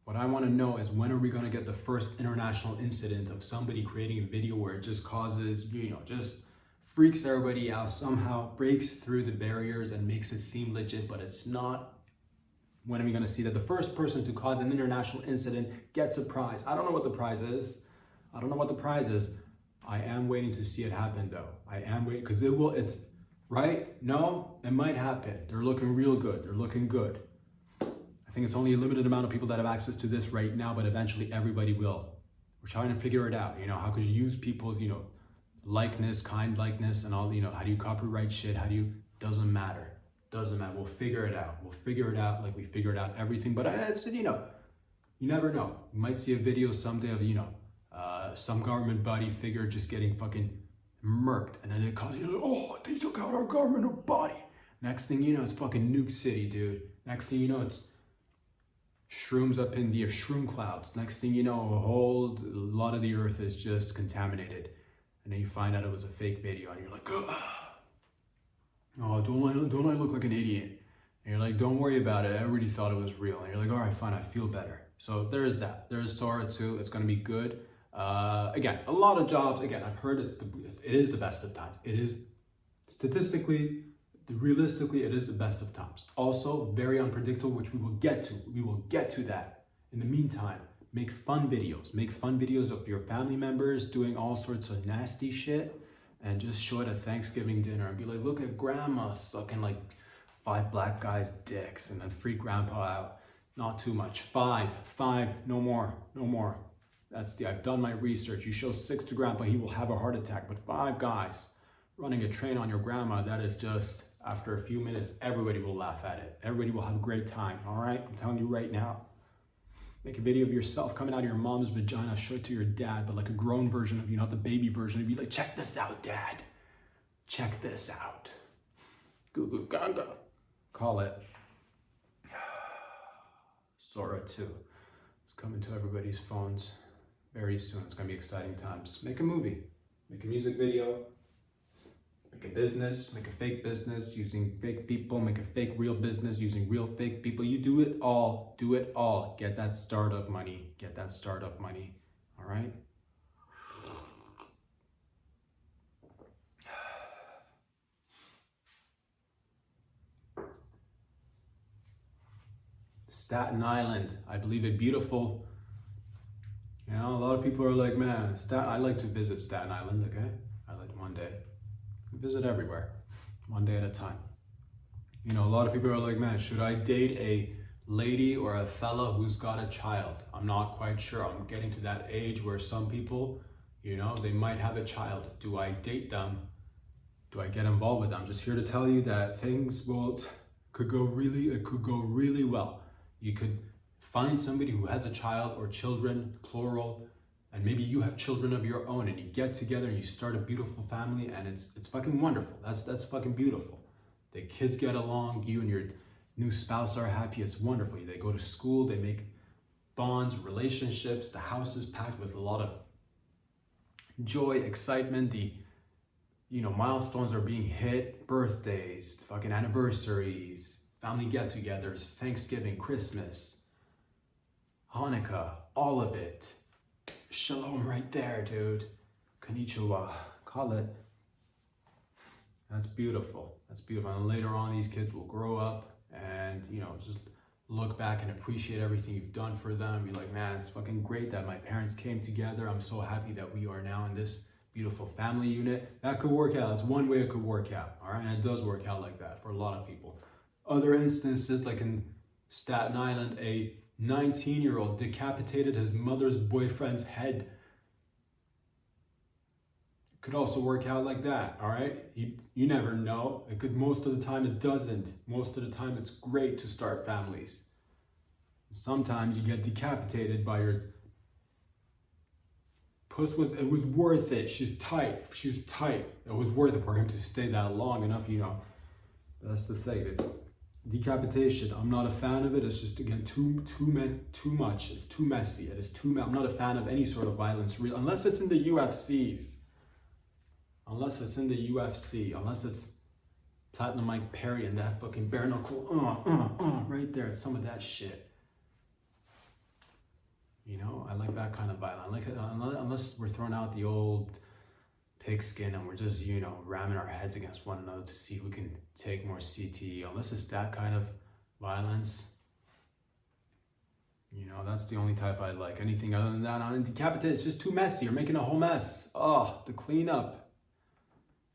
Speaker 1: What I want to know is, when are we going to get the first international incident of somebody creating a video where it just causes, you know, just freaks everybody out, somehow breaks through the barriers and makes it seem legit, but it's not? When are we going to see that the first person to cause an international incident gets a prize? I don't know what the prize is. I am waiting to see it happen though. I am waiting, because it's right? No, it might happen. They're looking real good. They're looking good. I think it's only a limited amount of people that have access to this right now, but eventually everybody will. We're trying to figure it out. You know, how could you use people's, you know, likeness, kind likeness, and all, you know, how do you copyright shit? Doesn't matter. We'll figure it out like we figured out everything. But it's, you know, you never know. You might see a video someday of, you know, some government body figure just getting fucking murked. And then it calls you, oh, they took out our government body. Next thing you know, it's fucking Nuke City, dude. Next thing you know, it's shrooms up in the shroom clouds. Next thing you know, a lot of the earth is just contaminated, and then you find out it was a fake video, and you're like, oh, don't I look like an idiot? And you're like, don't worry about it. Everybody thought it was real. And you're like, all right, fine, I feel better. So there's that. There's Sora too. It's going to be good. Again, a lot of jobs. Again, I've heard it is the best of times. It is statistically, realistically, it is the best of times. Also, very unpredictable, which we will get to. We will get to that. In the meantime, make fun videos. Make fun videos of your family members doing all sorts of nasty shit, and just show it at Thanksgiving dinner and be like, look at grandma sucking like 5 black guys' dicks, and then freak grandpa out. Not too much. 5, no more. I've done my research. You show 6 to grandpa, he will have a heart attack. But 5 guys running a train on your grandma, that is just, after a few minutes, everybody will laugh at it. Everybody will have a great time, all right? I'm telling you right now. Make a video of yourself coming out of your mom's vagina, show it to your dad, but like a grown version of you, not the baby version. And be like, check this out, dad. Check this out. Goo goo gaga. Call it. Sora 2. It's coming to everybody's phones very soon. It's going to be exciting times. Make a movie. Make a music video. Make a business. Make a fake business using fake people. Make a fake real business using real fake people. You do it all. Do it all. Get that startup money. Get that startup money. All right? Staten Island, I believe a beautiful, a lot of people are like, man, I like to visit Staten Island, okay? I like one day. Visit everywhere, one day at a time. A lot of people are like, man, should I date a lady or a fella who's got a child? I'm not quite sure. I'm getting to that age where some people, they might have a child. Do I date them? Do I get involved with them? I'm just here to tell you that things could go really well. You could find somebody who has a child or children, plural, and maybe you have children of your own, and you get together and you start a beautiful family, and it's fucking wonderful. That's fucking beautiful. The kids get along, you and your new spouse are happy, it's wonderful. They go to school, they make bonds, relationships, the house is packed with a lot of joy, excitement, the milestones are being hit, birthdays, fucking anniversaries, family get-togethers, Thanksgiving, Christmas, Hanukkah, all of it. Shalom right there, dude. Konnichiwa. Call it. That's beautiful. That's beautiful. And later on, these kids will grow up and, just look back and appreciate everything you've done for them. Be like, man, it's fucking great that my parents came together. I'm so happy that we are now in this beautiful family unit. That could work out. That's one way it could work out. All right. And it does work out like that for a lot of people. Other instances, like in Staten Island, a 19-year-old decapitated his mother's boyfriend's head. It could also work out like that, all right? You never know. It could. Most of the time it doesn't. Most of the time it's great to start families. Sometimes you get decapitated by your puss. It was worth it. She's tight. She was tight. It was worth it for him to stay that long enough, That's the thing. It's decapitation. I'm not a fan of it. It's just, again, too much. It's too messy. It is too. I'm not a fan of any sort of violence, unless it's in the UFCs. Unless it's Platinum Mike Perry and that fucking bare knuckle, right there. It's some of that shit. I like that kind of violence. I like it, unless we're throwing out the old pigskin and we're just, ramming our heads against one another to see who can take more CTE. Unless it's that kind of violence, that's the only type I like. Anything other than that, on decapitate, it's just too messy. You're making a whole mess. The cleanup.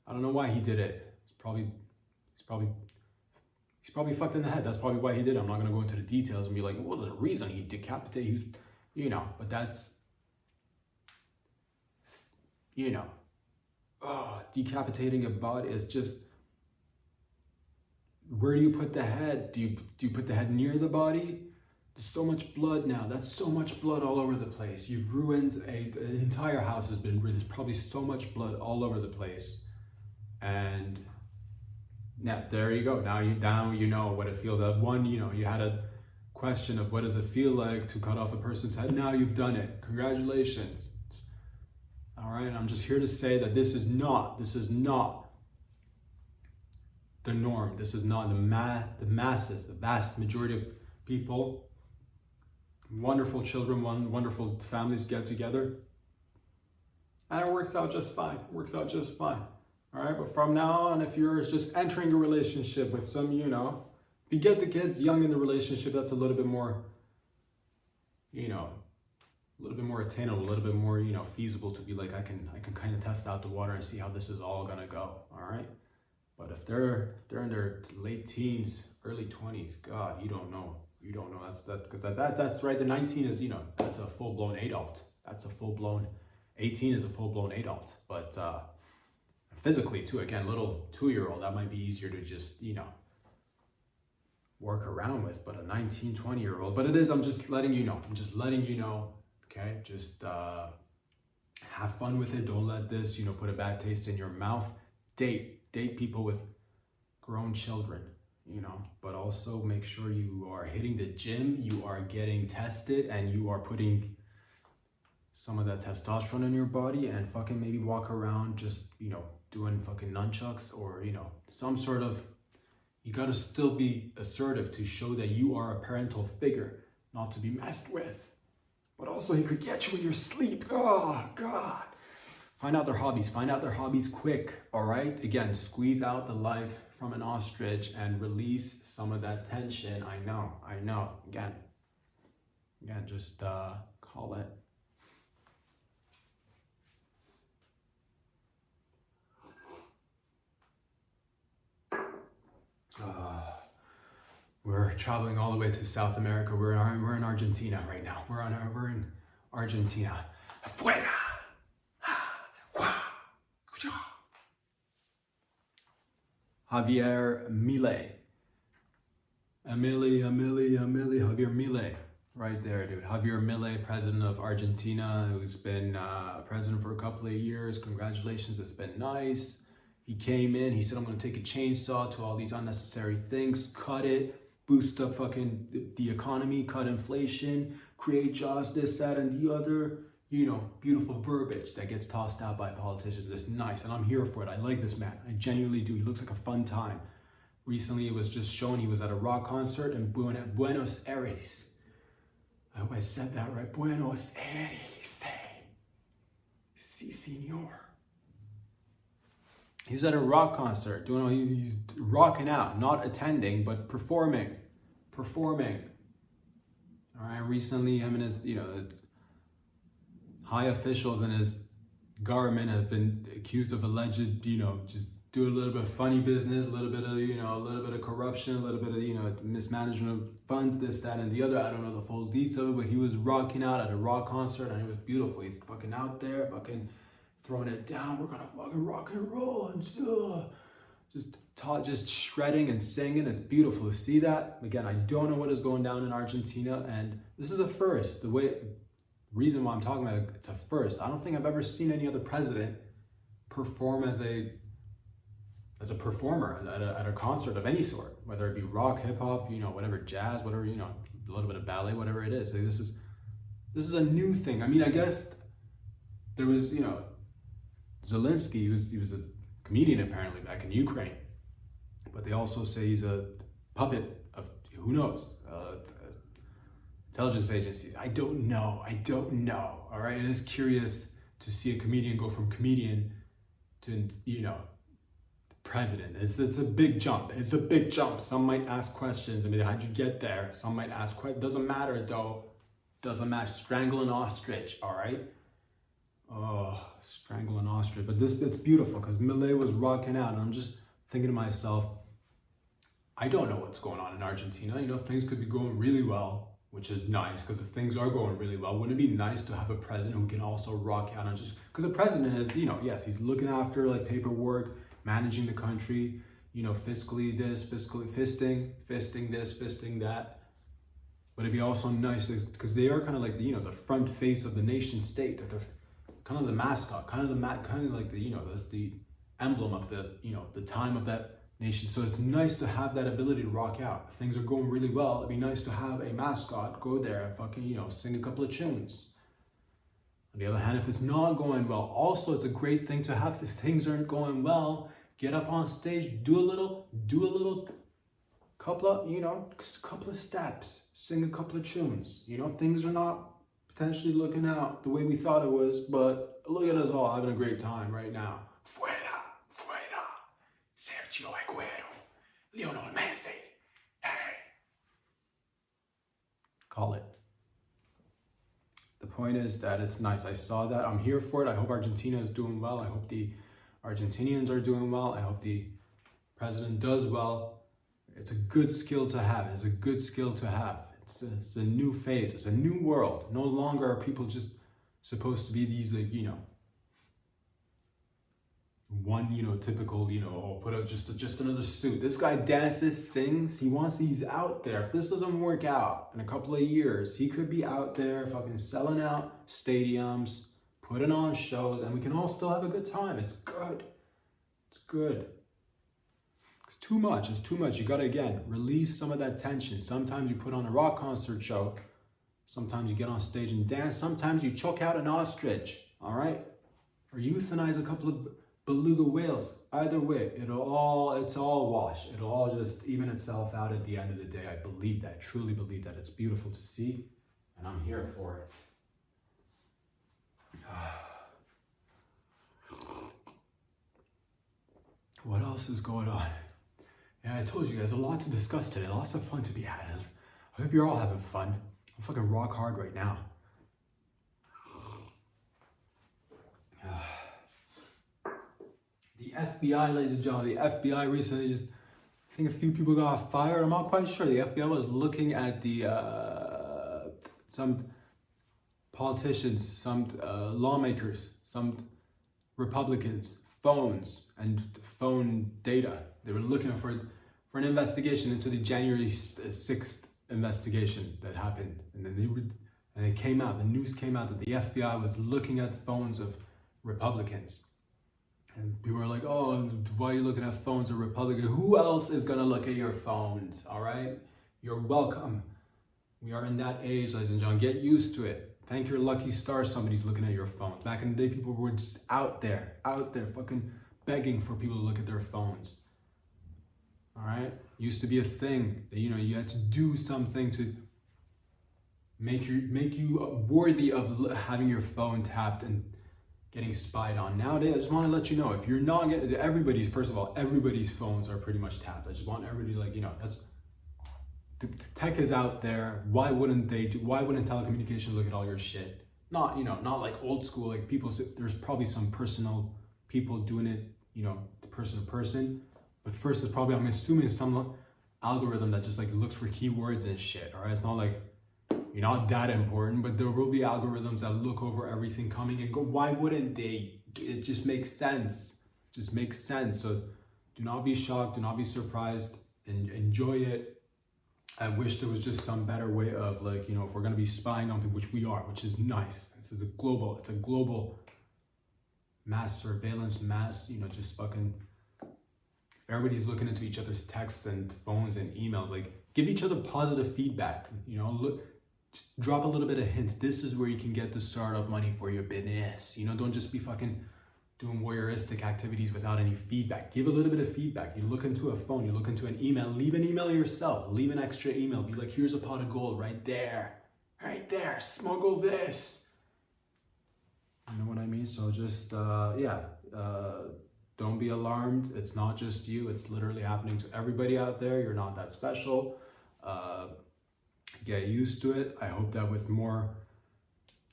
Speaker 1: I don't know why he did it. He's probably fucked in the head. That's probably why he did it. I'm not gonna go into the details and be like, what was the reason he decapitated? But that's, decapitating a body is just, where do you put the head? Do you put the head near the body? There's so much blood now. That's so much blood all over the place. You've ruined an entire house has been ruined. There's probably so much blood all over the place. And yeah, there you go. Now you know what it feels like. One, you had a question of what does it feel like to cut off a person's head. Now you've done it. Congratulations. All right, I'm just here to say that this is not the norm. This is not the masses, the vast majority of people. Wonderful children, wonderful families get together. And it works out just fine. It works out just fine. All right, but from now on, if you're just entering a relationship with some, if you get the kids young in the relationship, that's a little bit more, a little bit more attainable, a little bit more, feasible to be like, I can kind of test out the water and see how this is all gonna go. All right. But if they're in their late teens, early 20s, God, you don't know. That's right. The 19 is, that's a full-blown adult. 18 is a full-blown adult. But physically too, again, little 2-year-old, that might be easier to just, work around with. But a 19, 20-year-old, but it is, I'm just letting you know. Okay, just have fun with it. Don't let this, put a bad taste in your mouth. Date people with grown children, but also make sure you are hitting the gym, you are getting tested, and you are putting some of that testosterone in your body, and fucking maybe walk around just, doing fucking nunchucks or, some sort of, you gotta still be assertive to show that you are a parental figure, not to be messed with. But also he could get you in your sleep. Oh God. Find out their hobbies quick, all right? Again, squeeze out the life from an ostrich and release some of that tension. I know. Again, just call it. We're traveling all the way to South America. We're in Argentina right now. We're in Argentina. Afuera! Javier Milei. Javier Milei. Right there, dude. Javier Milei, president of Argentina, who's been president for a couple of years. Congratulations, it's been nice. He came in, he said, I'm going to take a chainsaw to all these unnecessary things, cut it, boost up fucking the economy, cut inflation, create jobs, this, that, and the other. Beautiful verbiage that gets tossed out by politicians. It's nice, and I'm here for it. I like this man. I genuinely do. He looks like a fun time. Recently, it was just shown he was at a rock concert in Buenos Aires. I hope I said that right. Buenos Aires. Si, senor. He's at a rock concert. He's rocking out, not attending, but performing. All right. Recently, him and his, high officials in his government have been accused of alleged, just do a little bit of funny business, a little bit of corruption, a little bit of, mismanagement of funds, this, that, and the other. I don't know the full details of it, but he was rocking out at a rock concert and it was beautiful. He's fucking out there, fucking throwing it down. We're gonna fucking rock and roll and just shredding and singing. It's beautiful to see that. Again, I don't know what is going down in Argentina, and this is a first. Reason why I'm talking about it's a first. I don't think I've ever seen any other president perform as a performer at a concert of any sort, whether it be rock, hip hop, whatever, jazz, whatever, a little bit of ballet, whatever it is. This is a new thing. I mean, I guess there was, Zelensky. He was a comedian apparently back in Ukraine, but they also say he's a puppet of who knows. Intelligence agencies. I don't know. All right. It is curious to see a comedian go from comedian to, president. It's a big jump. Some might ask questions. I mean, how'd you get there? Some might ask questions. Doesn't matter though. Doesn't matter. Strangle an ostrich. All right. Oh, strangle an ostrich. But it's beautiful because Milei was rocking out. And I'm just thinking to myself, I don't know what's going on in Argentina. Things could be going really well, which is nice, because if things are going really well, wouldn't it be nice to have a president who can also rock out and just, because the president is, yes, he's looking after like paperwork, managing the country, fiscally this, fiscally fisting this, fisting that. But it'd be also nice because they are kind of like the front face of the nation state. They're kind of the mascot, kind of like the that's the emblem of the the time of that nation. So it's nice to have that ability to rock out. If things are going really well, it'd be nice to have a mascot go there and fucking sing a couple of tunes. On the other hand, if it's not going well, also it's a great thing to have. If things aren't going well, Get up on stage, do a little couple of steps, sing a couple of tunes. Things are not potentially looking out the way we thought it was, but look at us all having a great time right now. Fuera, Sergio Aguero, Lionel Messi, hey. Call it. The point is that it's nice. I saw that. I'm here for it. I hope Argentina is doing well. I hope the Argentinians are doing well. I hope the president does well. It's a good skill to have. It's a good skill to have. It's a new phase. It's a new world. No longer are people just supposed to be these typical, put out just another suit. This guy dances, sings. He's out there. If this doesn't work out in a couple of years, he could be out there fucking selling out stadiums, putting on shows, and we can all still have a good time. It's good. It's good. It's too much. It's too much. You gotta, again, release some of that tension. Sometimes you put on a rock concert show. Sometimes you get on stage and dance. Sometimes you choke out an ostrich, all right? Or euthanize a couple of beluga whales. Either way, it's all wash. It'll all just even itself out at the end of the day. I believe that, truly believe that. It's beautiful to see, and I'm here for it. What else is going on? Yeah, I told you guys a lot to discuss today. Lots of fun to be had. I hope you're all having fun. I'm fucking rock hard right now. The FBI, ladies and gentlemen, the FBI recently I think a few people got fired. I'm not quite sure. The FBI was looking at some politicians, some lawmakers, some Republicans, phones and phone data. They were looking for an investigation into the January 6th investigation that happened. And then it came out, the news came out that the FBI was looking at phones of Republicans. And people were like, oh, why are you looking at phones of Republicans? Who else is gonna look at your phones, all right? You're welcome. We are in that age, ladies and gentlemen. Get used to it. Thank your lucky stars somebody's looking at your phone. Back in the day, people were just out there fucking begging for people to look at their phones. All right? Used to be a thing that, you had to do something to make you worthy of having your phone tapped and getting spied on. Nowadays, I just want to let you know, if you're not getting, everybody's phones are pretty much tapped. I just want everybody that's, the tech is out there. Why wouldn't telecommunications look at all your shit? Not like old school, like people, there's probably some personal people doing it, person to person. But first, it's probably, I'm assuming, some algorithm that just looks for keywords and shit, all right? It's not like you're not that important, but there will be algorithms that look over everything coming and go, why wouldn't they? It just makes sense. Just makes sense. So do not be shocked, do not be surprised, and enjoy it. I wish there was just some better way of if we're gonna be spying on people, which we are, which is nice. It's a global mass surveillance, just fucking, everybody's looking into each other's texts and phones and emails. Give each other positive feedback. Just drop a little bit of hints. This is where you can get the startup money for your business. Don't just be fucking doing voyeuristic activities without any feedback. Give a little bit of feedback. You look into a phone, you look into an email, leave an email yourself, leave an extra email. Be like, here's a pot of gold right there, smuggle this. You know what I mean? So just, don't be alarmed. It's not just you. It's literally happening to everybody out there. You're not that special. Get used to it. I hope that with more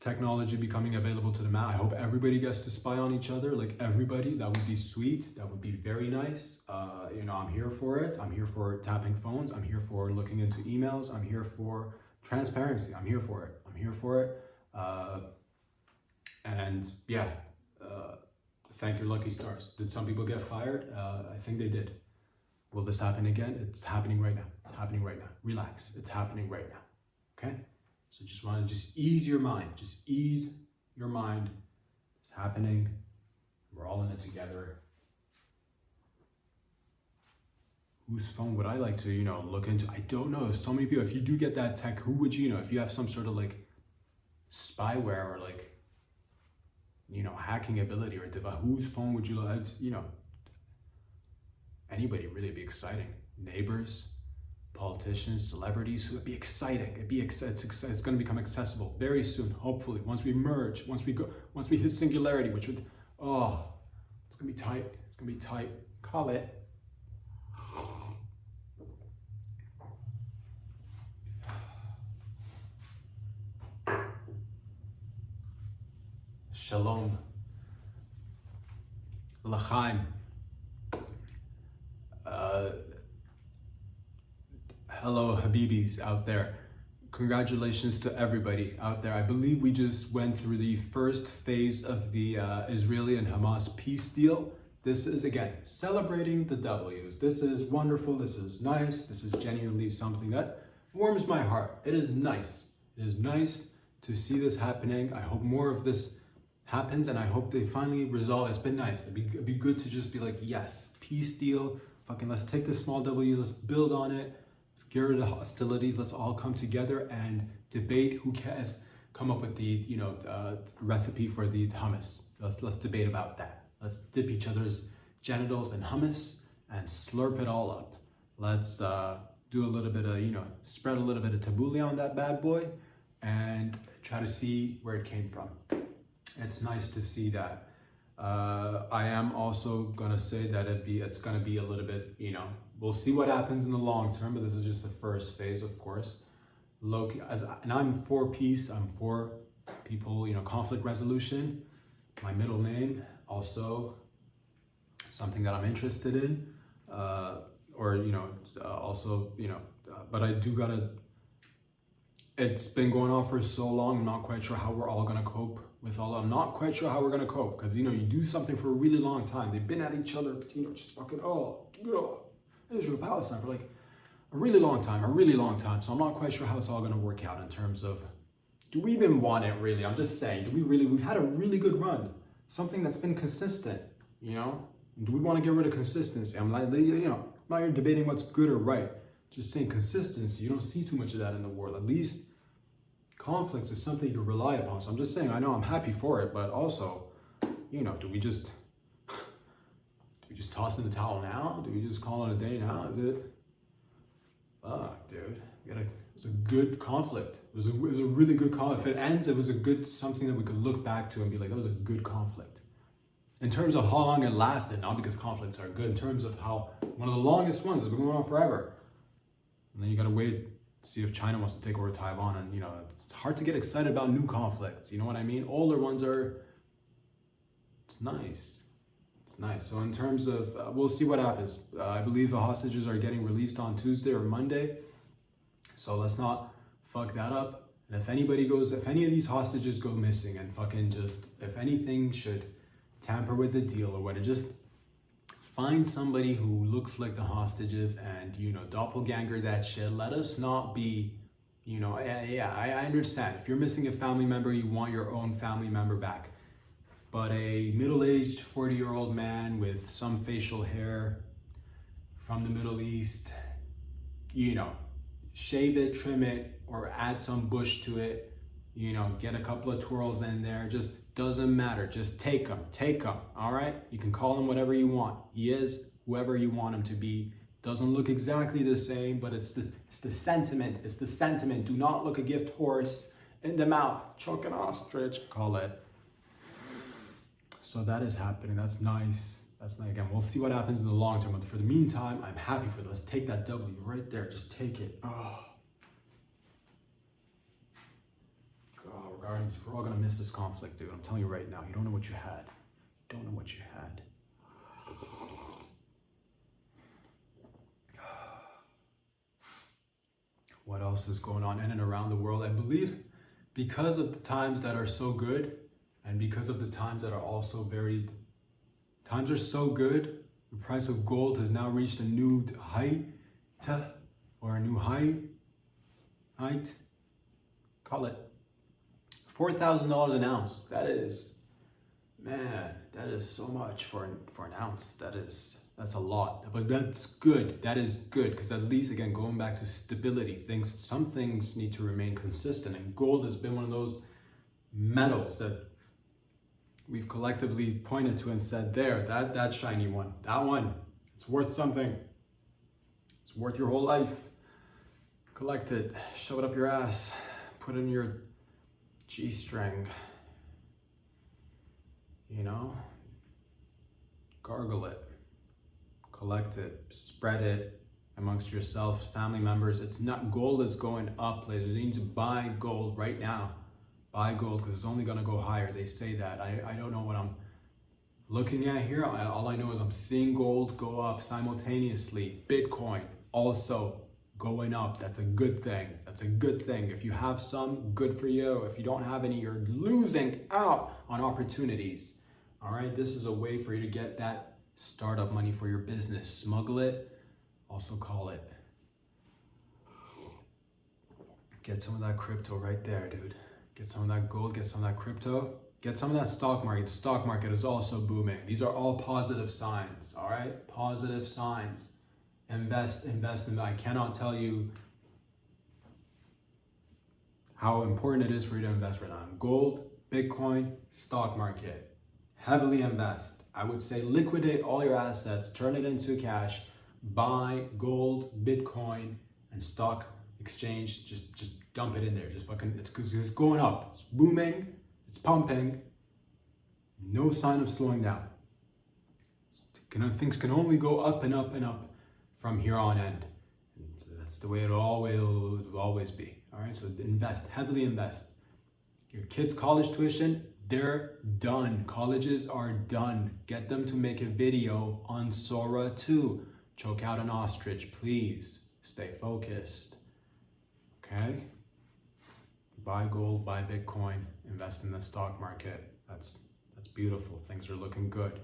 Speaker 1: technology becoming available to the mass, I hope everybody gets to spy on each other. Everybody. That would be sweet. That would be very nice. I'm here for it. I'm here for tapping phones. I'm here for looking into emails. I'm here for transparency. I'm here for it. Thank your lucky stars. Did some people get fired? I think they did. Will this happen again? It's happening right now. Relax. It's happening right now. Okay? So just want to ease your mind. It's happening. We're all in it together. Whose phone would I like to, look into? I don't know. So many people. If you do get that tech, who would you, if you have some sort of spyware or hacking ability or whose phone would you like, anybody really, be exciting. Neighbors, politicians, celebrities, who would be exciting. It's going to become accessible very soon, hopefully. Once we merge, once we hit singularity, which would, oh, it's going to be tight. It's going to be tight. Call it. Shalom. L'chaim. Hello, Habibis out there. Congratulations to everybody out there. I believe we just went through the first phase of the Israeli and Hamas peace deal. This is, again, celebrating the W's. This is wonderful. This is nice. This is genuinely something that warms my heart. It is nice. It is nice to see this happening. I hope more of this happens, and I hope they finally resolve. It's been nice. It'd be good to just be like, yes, peace deal. Fucking let's take this small W. Let's build on it. Let's get rid of the hostilities. Let's all come together and debate who cares. Come up with the recipe for the hummus. Let's debate about that. Let's dip each other's genitals in hummus and slurp it all up. Let's do a little bit of spread a little bit of tabbouleh on that bad boy and try to see where it came from. It's nice to see that. I am also gonna say that it's gonna be a little bit, we'll see what happens in the long term, but this is just the first phase, of course. And I'm for peace. I'm for people, conflict resolution. My middle name, also something that I'm interested in, but I do gotta. It's been going on for so long. I'm not quite sure how we're all gonna cope with all. I'm not quite sure how we're gonna cope because you do something for a really long time. They've been at each other, just fucking Israel Palestine for like a really long time. So I'm not quite sure how it's all gonna work out in terms of, do we even want it really? I'm just saying, do we really? We've had a really good run, something that's been consistent. Do we want to get rid of consistency? I'm like, I'm not here debating what's good or right. Just saying consistency. You don't see too much of that in the world. At least conflicts is something you can rely upon. So I'm just saying, I know I'm happy for it, but also, do we just toss in the towel now? Do we just call it a day now? Is it? Fuck, dude. It was a good conflict. It was a really good conflict. If it ends, it was something that we could look back to and be like, that was a good conflict. In terms of how long it lasted, not because conflicts are good, in terms of how one of the longest ones has been going on forever. And then you gotta wait, see if China wants to take over Taiwan, and it's hard to get excited about new conflicts. You know what I mean? Older ones it's nice. It's nice. So in terms of, we'll see what happens. I believe the hostages are getting released on Tuesday or Monday. So let's not fuck that up. And if any of these hostages go missing and fucking if anything should tamper with the deal or whatever, just find somebody who looks like the hostages and, doppelganger that shit. Let us not be, I understand. If you're missing a family member, you want your own family member back. But a middle-aged 40-year-old man with some facial hair from the Middle East, shave it, trim it, or add some bush to it, get a couple of twirls in there, just doesn't matter. Just take him, all right? You can call him whatever you want. He is whoever you want him to be. Doesn't look exactly the same, but it's the sentiment. It's the sentiment. Do not look a gift horse in the mouth. Choke an ostrich, call it. So that is happening. That's nice. That's nice. Again, we'll see what happens in the long term. But for the meantime, I'm happy for this. Take that W right there. Just take it. Oh. God, we're all gonna miss this conflict, dude. I'm telling you right now. You don't know what you had. You don't know what you had. What else is going on in and around the world? I believe because of the times that are so good and because of the times that are also times are so good, the price of gold has now reached a new height, or a new height, call it $4,000 an ounce. That is so much for an ounce. That's a lot, but that's good. That is good, because at least, again, going back to stability, some things need to remain consistent, and gold has been one of those metals that we've collectively pointed to and said, that shiny one, that one, It's worth something. It's worth your whole life. Collect it, shove it up your ass, put it in your G-string, you know? Gargle it, collect it, spread it amongst yourselves, family members. It's not, gold is going up, ladies. You need to buy gold right now. Buy gold because it's only gonna go higher. They say that. I don't know what I'm looking at here. All I know is I'm seeing gold go up simultaneously. Bitcoin also going up. That's a good thing. That's a good thing. If you have some, good for you. If you don't have any, you're losing out on opportunities. All right, this is a way for you to get that startup money for your business. Smuggle it, also call it. Get some of that crypto right there, dude. Get some of that gold, get some of that crypto. Get some of that stock market. The stock market is also booming. These are all positive signs, all right? Positive signs. Invest. I cannot tell you how important it is for you to invest right now. Gold, Bitcoin, stock market. Heavily invest. I would say liquidate all your assets, turn it into cash, buy gold, Bitcoin, and stock exchange. Just dump it in there. Just fucking, it's because it's going up. It's booming. It's pumping. No sign of slowing down. Things can only go up and up and up from here on end. And so that's the way it will always be. All right, so invest, heavily invest. Your kids' college tuition, they're done. Colleges are done. Get them to make a video on Sora too. Choke out an ostrich, please. Stay focused. Okay? Buy gold, buy Bitcoin, invest in the stock market. That's beautiful. Things are looking good.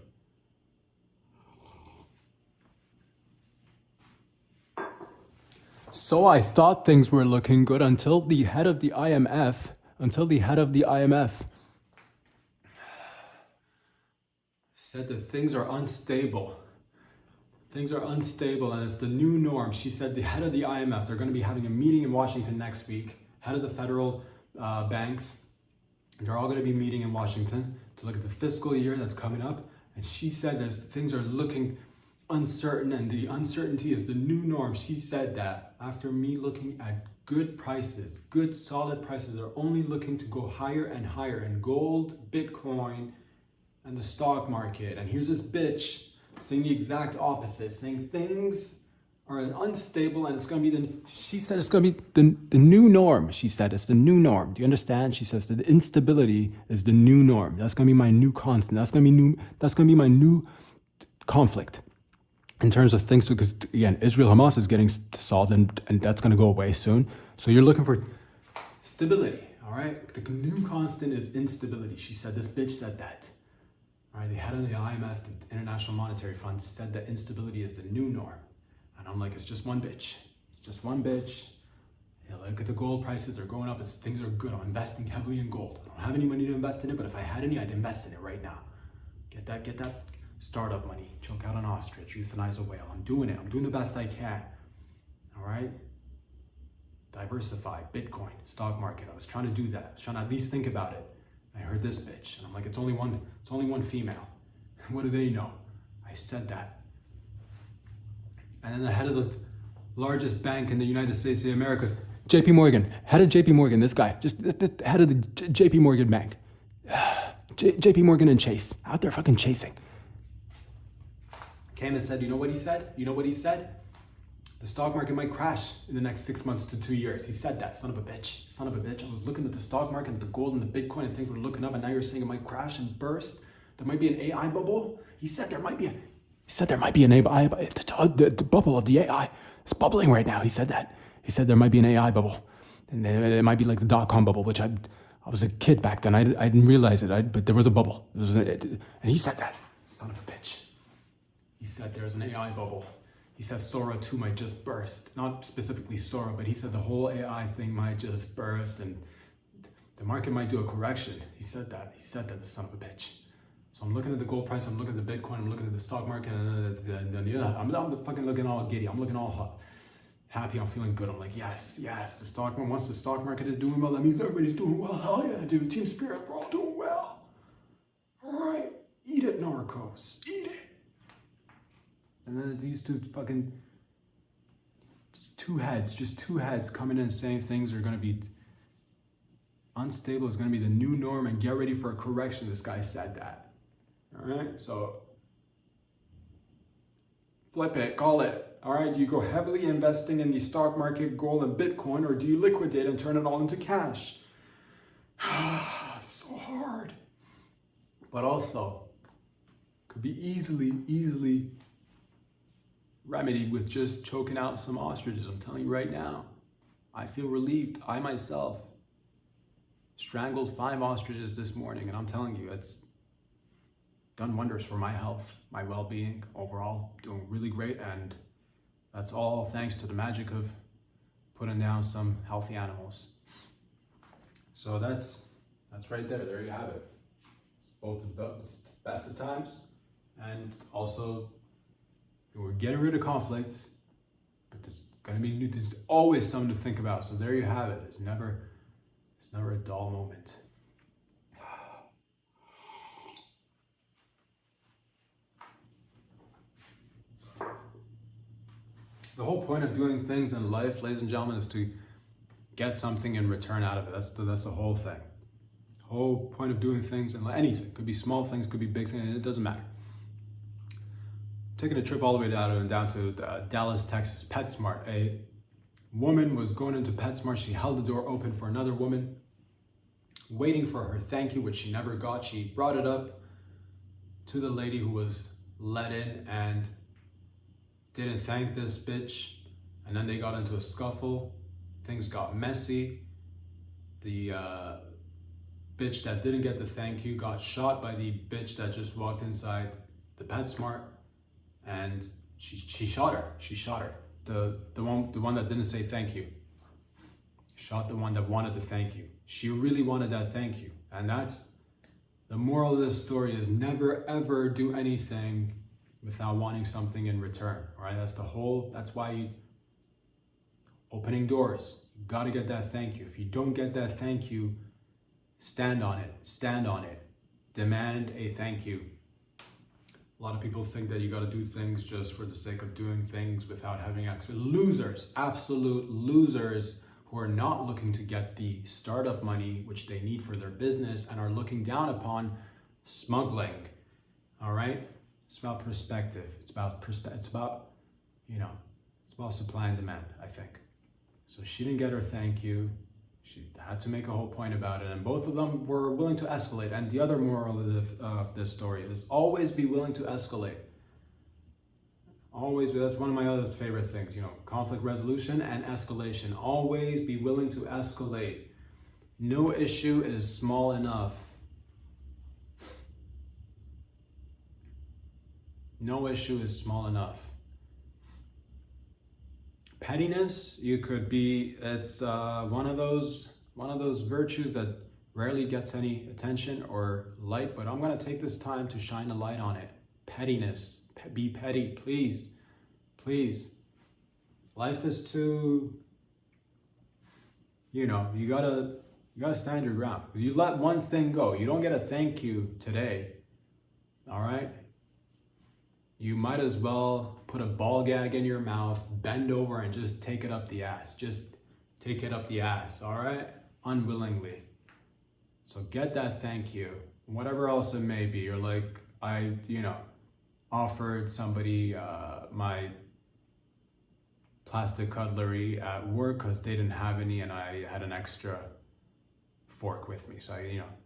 Speaker 1: So I thought things were looking good until the head of the IMF said that things are unstable. Things are unstable and it's the new norm. She said the head of the IMF, they're going to be having a meeting in Washington next week. Head of the federal banks, they're all going to be meeting in Washington to look at the fiscal year that's coming up. And she said that things are looking uncertain and the uncertainty is the new norm. She said that after me looking at good prices, good solid prices, they're only looking to go higher and higher in gold, Bitcoin, and the stock market. And here's this bitch saying the exact opposite, saying things are unstable and it's going to be she said it's going to be the new norm. She said it's the new norm. Do you understand? She says that the instability is the new norm. That's going to be my new constant. That's going to be my new conflict. In terms of things, because again, Israel-Hamas is getting solved and that's going to go away soon. So you're looking for stability, all right? The new constant is instability. She said, this bitch said that. All right, the head of the IMF, the International Monetary Fund, said that instability is the new norm. And I'm like, it's just one bitch. It's just one bitch. Yeah, look at the gold prices, they're going up. Things are good. I'm investing heavily in gold. I don't have any money to invest in it, but if I had any, I'd invest in it right now. Get that startup money, choke out an ostrich, euthanize a whale. I'm doing it. I'm doing the best I can. All right? Diversify, Bitcoin, stock market. I was trying to do that. I was trying to at least think about it. I heard this bitch, and I'm like, it's only one female. What do they know? I said that. And then the head of the largest bank in the United States of America, JPMorgan, head of JPMorgan, this guy, just the head of the JPMorgan bank. JPMorgan and Chase, out there fucking chasing. Came and said, you know what he said? The stock market might crash in the next 6 months to 2 years. He said that, son of a bitch. I was looking at the stock market, at the gold and the Bitcoin and things were looking up and now you're saying it might crash and burst. There might be an AI bubble. He said there might be an AI, the bubble of the AI is bubbling right now. He said that. He said there might be an AI bubble. And it might be like the dot-com bubble, which I was a kid back then. I didn't realize it, but there was a bubble. And he said that, son of a bitch. He said there's an AI bubble. He said Sora 2 might just burst. Not specifically Sora, but he said the whole AI thing might just burst and the market might do a correction. He said that, the son of a bitch. So I'm looking at the gold price, I'm looking at the Bitcoin, I'm looking at the stock market, and I'm fucking looking all giddy. I'm looking all happy, I'm feeling good. I'm like, yes, once the stock market is doing well, that means everybody's doing well. Hell yeah, dude, team spirit, we're all doing well. All right, eat it, Narcos, eat it. And then there's these just two heads coming in saying things are gonna be unstable, is gonna be the new norm, and get ready for a correction. This guy said that. All right, so flip it, call it. All right, do you go heavily investing in the stock market, gold, and Bitcoin, or do you liquidate and turn it all into cash? It's so hard. But also, could be easily remedied with just choking out some ostriches. I'm telling you right now, I feel relieved. I myself strangled 5 ostriches this morning, and I'm telling you, it's done wonders for my health, my well-being overall, doing really great, and that's all thanks to the magic of putting down some healthy animals. So that's right there. There you have it. It's both the best of times, and also we're getting rid of conflicts, but there's always something to think about. So there you have it. It's never a dull moment. The whole point of doing things in life, ladies and gentlemen, is to get something in return out of it. That's the whole thing. The whole point of doing things in anything. Could be small things, could be big things, it doesn't matter. Taking a trip all the way down to Dallas, Texas, PetSmart. A woman was going into PetSmart. She held the door open for another woman, waiting for her thank you, which she never got. She brought it up to the lady who was let in and didn't thank this bitch. And then they got into a scuffle. Things got messy. The bitch that didn't get the thank you got shot by the bitch that just walked inside the PetSmart. And she shot her. She shot her. The one that didn't say thank you. Shot the one that wanted the thank you. She really wanted that thank you. And that's the moral of this story, is never ever do anything without wanting something in return. All right, that's why you opening doors. You gotta get that thank you. If you don't get that thank you, stand on it. Stand on it. Demand a thank you. A lot of people think that you got to do things just for the sake of doing things without having access. Losers, absolute losers, who are not looking to get the startup money which they need for their business and are looking down upon smuggling. All right, it's about perspective. It's about supply and demand, I think. So she didn't get her thank you. She had to make a whole point about it, and both of them were willing to escalate. And the other moral of this story is always be willing to escalate. Always, that's one of my other favorite things, conflict resolution and escalation. Always be willing to escalate. No issue is small enough. No issue is small enough. Pettiness, it's one of those virtues that rarely gets any attention or light, but I'm gonna take this time to shine a light on it. Pettiness, be petty, please, please. Life is too, you gotta stand your ground. If you let one thing go, you don't get a thank you today, all right? You might as well put a ball gag in your mouth, bend over, and just take it up the ass. Just take it up the ass, all right? Unwillingly. So get that thank you. Whatever else it may be. You're like, I offered somebody my plastic cutlery at work because they didn't have any and I had an extra fork with me. So,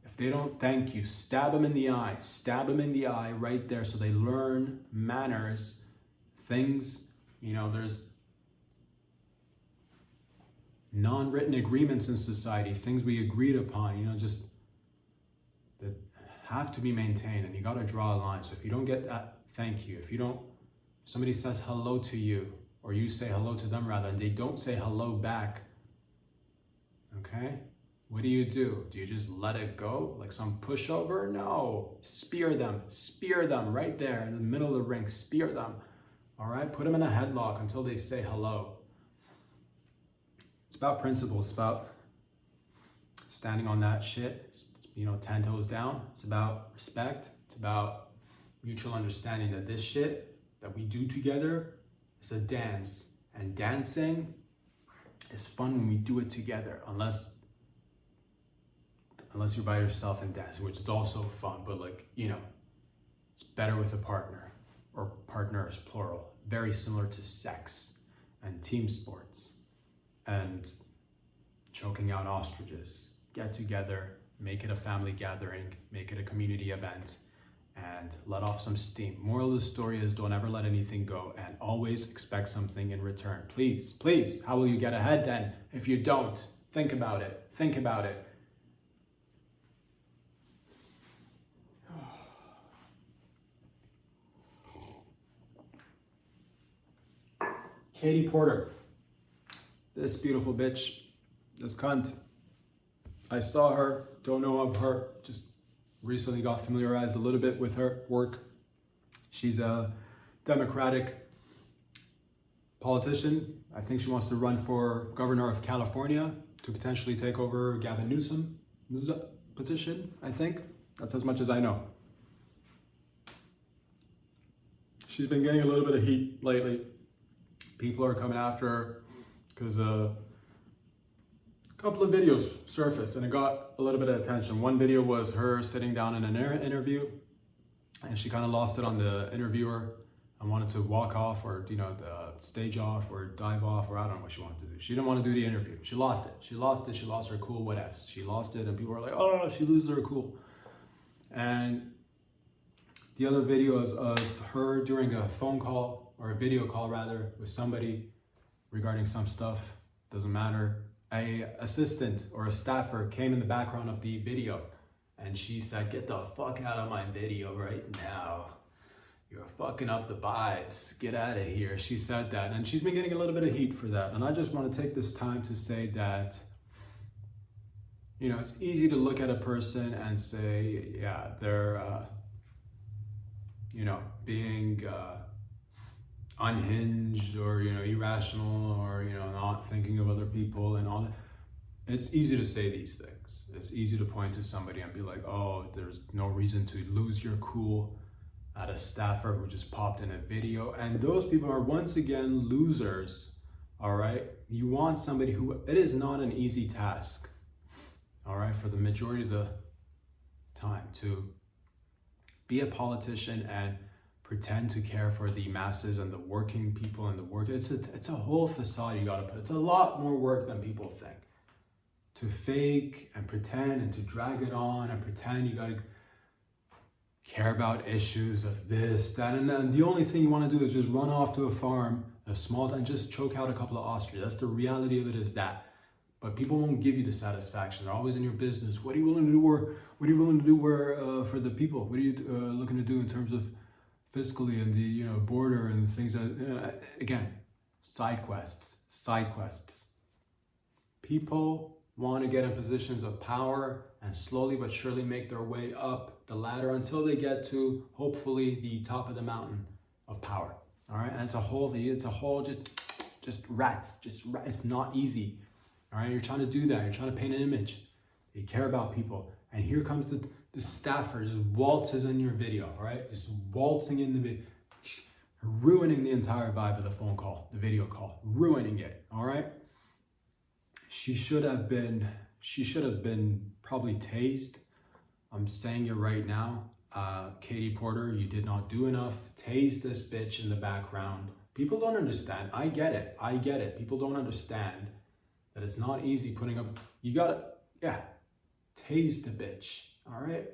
Speaker 1: if they don't thank you, stab them in the eye. Stab them in the eye right there so they learn manners, things, there's non-written agreements in society, things we agreed upon, just that have to be maintained, and you got to draw a line. So if you don't get that thank you, if somebody says hello to you, or you say hello to them rather, and they don't say hello back, okay? What do? Do you just let it go like some pushover? No, spear them right there in the middle of the ring, spear them, all right? Put them in a headlock until they say hello. It's about principles, it's about standing on that shit, it's, 10 toes down. It's about respect, it's about mutual understanding that this shit that we do together is a dance. And dancing is fun when we do it together, unless you're by yourself and dancing, which is also fun, but it's better with a partner, or partners plural. Very similar to sex and team sports and choking out ostriches. Get together, make it a family gathering, make it a community event, and let off some steam. Moral of the story is, don't ever let anything go, and always expect something in return. Please, please, how will you get ahead then if you don't? Think about it. Think about it. Katie Porter, this beautiful bitch, this cunt. I saw her, don't know of her, just recently got familiarized a little bit with her work. She's a Democratic politician. I think she wants to run for governor of California to potentially take over Gavin Newsom's position, I think. That's as much as I know. She's been getting a little bit of heat lately. People are coming after her because a couple of videos surfaced and it got a little bit of attention. One video was her sitting down in an interview, and she kind of lost it on the interviewer and wanted to walk off, or stage off or dive off, or I don't know what she wanted to do. She didn't want to do the interview. She lost it. She lost her cool, whatevs. She lost it, and people were like, oh, she loses her cool. And the other videos of her during a phone call, or a video call rather, with somebody regarding some stuff, doesn't matter. A assistant or a staffer came in the background of the video, and she said, get the fuck out of my video right now. You're fucking up the vibes. Get out of here. She said that, and she's been getting a little bit of heat for that. And I just want to take this time to say that, it's easy to look at a person and say, yeah, they're, being unhinged, or, irrational, or, not thinking of other people and all that. It's easy to say these things. It's easy to point to somebody and be like, oh, there's no reason to lose your cool at a staffer who just popped in a video. And those people are once again losers, all right? You want somebody who, it is not an easy task, all right, for the majority of the time to be a politician and pretend to care for the masses and the working people and the work. It's a whole facade you gotta put. It's a lot more work than people think. To fake and pretend and to drag it on and pretend you gotta care about issues of this, that, and then the only thing you want to do is just run off to a farm, a small, and just choke out a couple of ostriches. That's the reality of it, is that. But people won't give you the satisfaction. They're always in your business. What are you willing to do? What are you willing to do for the people? What are you looking to do in terms of fiscally and the border and the things that again, side quests. People want to get in positions of power and slowly but surely make their way up the ladder until they get to hopefully the top of the mountain of power. All right, and it's a whole just rats. It's not easy. All right, you're trying to do that. You're trying to paint an image. You care about people, and here comes the staffer just waltzes in your video. All right, just waltzing in the video, ruining the entire vibe of the phone call, the video call, ruining it. All right. She should have been probably tased. I'm saying it right now. Katie Porter, you did not do enough. Tase this bitch in the background. People don't understand. I get it. People don't understand that it's not easy putting up. You gotta, tase the bitch. All right.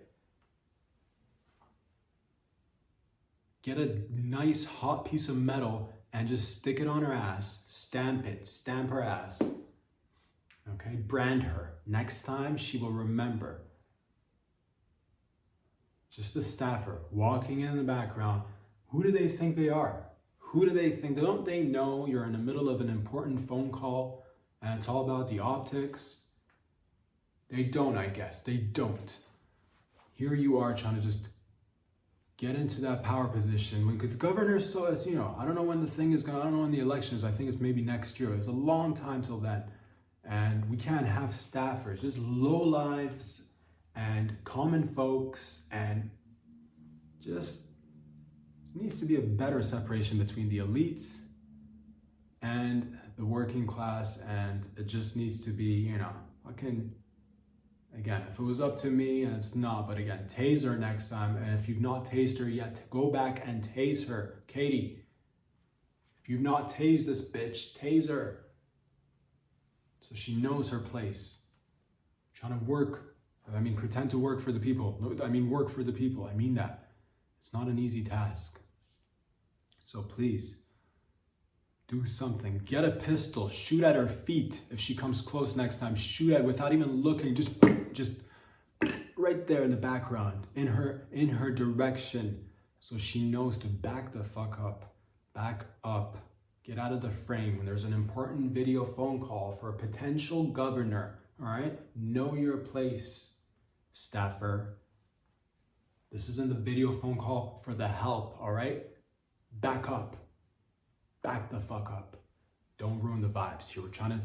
Speaker 1: Get a nice hot piece of metal and just stick it on her ass. Stamp her ass. Okay, brand her. Next time she will remember. Just a staffer walking in the background. Who do they think they are? Who do they think? Don't they know you're in the middle of an important phone call and it's all about the optics? They don't, I guess. They don't. Here you are trying to just get into that power position. Because governors, so it's, I don't know when the thing is going, I don't know when the election is. I think it's maybe next year. It's a long time till then. And we can't have staffers, just 'em and common folks and just needs to be a better separation between the elites and the working class, and it just needs to be, you know, again, if it was up to me, and it's not, but again, tase her next time. And if you've not tased her yet, go back and tase her. Katie, if you've not tased this bitch, tase her. So she knows her place. Trying to work, pretend to work for the people. No, work for the people, I mean that. It's not an easy task. So please, do something. Get a pistol, shoot at her feet. If she comes close next time, shoot at her without even looking. Just right there in the background, in her direction, so she knows to back the fuck up. Back up. Get out of the frame. When there's an important video phone call for a potential governor, all right? Know your place, staffer. This isn't the video phone call for the help, all right? Back up. Back the fuck up. Don't ruin the vibes here. We're trying to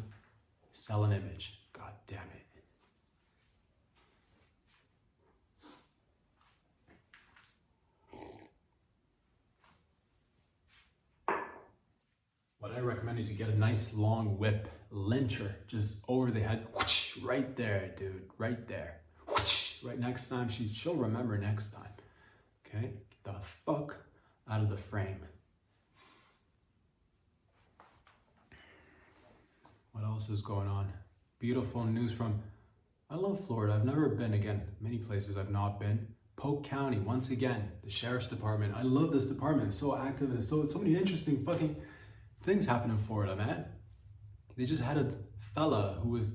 Speaker 1: sell an image. God damn it. What I recommend is you get a nice long whip, lyncher, just over the head. Whoosh, right there, dude. Right there. Whoosh, right next time. She'll remember next time. Okay? Get the fuck out of the frame. What else is going on? Beautiful news from, I love Florida. I've never been, again, many places I've not been. Polk County, once again, the sheriff's department. I love this department. It's so active and so many interesting fucking things happen in Florida, man. They just had a fella who was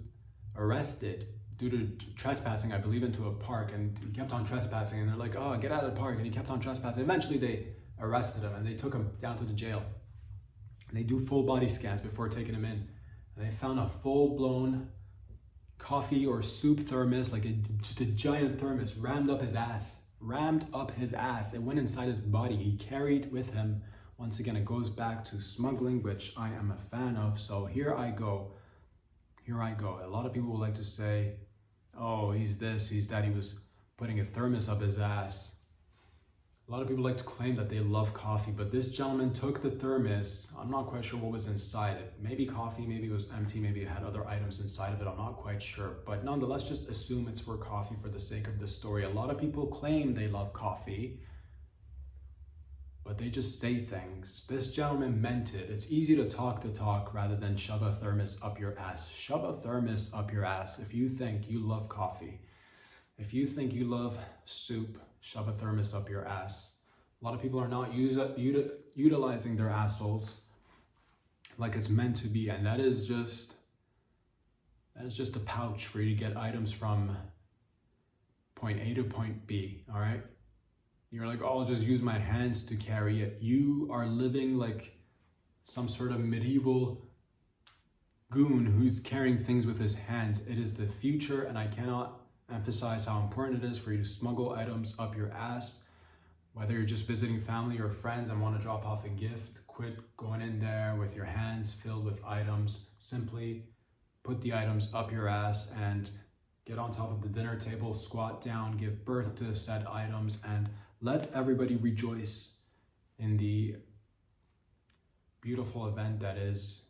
Speaker 1: arrested due to trespassing, I believe, into a park, and he kept on trespassing, and they're like, oh, get out of the park, and he kept on trespassing. Eventually they arrested him and they took him down to the jail. And they do full body scans before taking him in. And they found a full-blown coffee or soup thermos, like just a giant thermos, rammed up his ass. It went inside his body. He carried with him. Once again, it goes back to smuggling, which I am a fan of. So here I go. A lot of people would like to say, oh, he's this, he's that. He was putting a thermos up his ass. A lot of people like to claim that they love coffee, but this gentleman took the thermos. I'm not quite sure what was inside it. Maybe coffee, maybe it was empty, maybe it had other items inside of it. I'm not quite sure. But nonetheless, just assume it's for coffee for the sake of the story. A lot of people claim they love coffee, but they just say things. This gentleman meant it. It's easy to talk rather than shove a thermos up your ass. Shove a thermos up your ass if you think you love coffee. If you think you love soup, shove a thermos up your ass. A lot of people are not utilizing their assholes like it's meant to be, and that is just a pouch for you to get items from point A to point B, all right? You're like, oh, I'll just use my hands to carry it. You are living like some sort of medieval goon who's carrying things with his hands. It is the future, and I cannot emphasize how important it is for you to smuggle items up your ass. Whether you're just visiting family or friends and want to drop off a gift, quit going in there with your hands filled with items. Simply put the items up your ass and get on top of the dinner table, squat down, give birth to said items, and let everybody rejoice in the beautiful event that is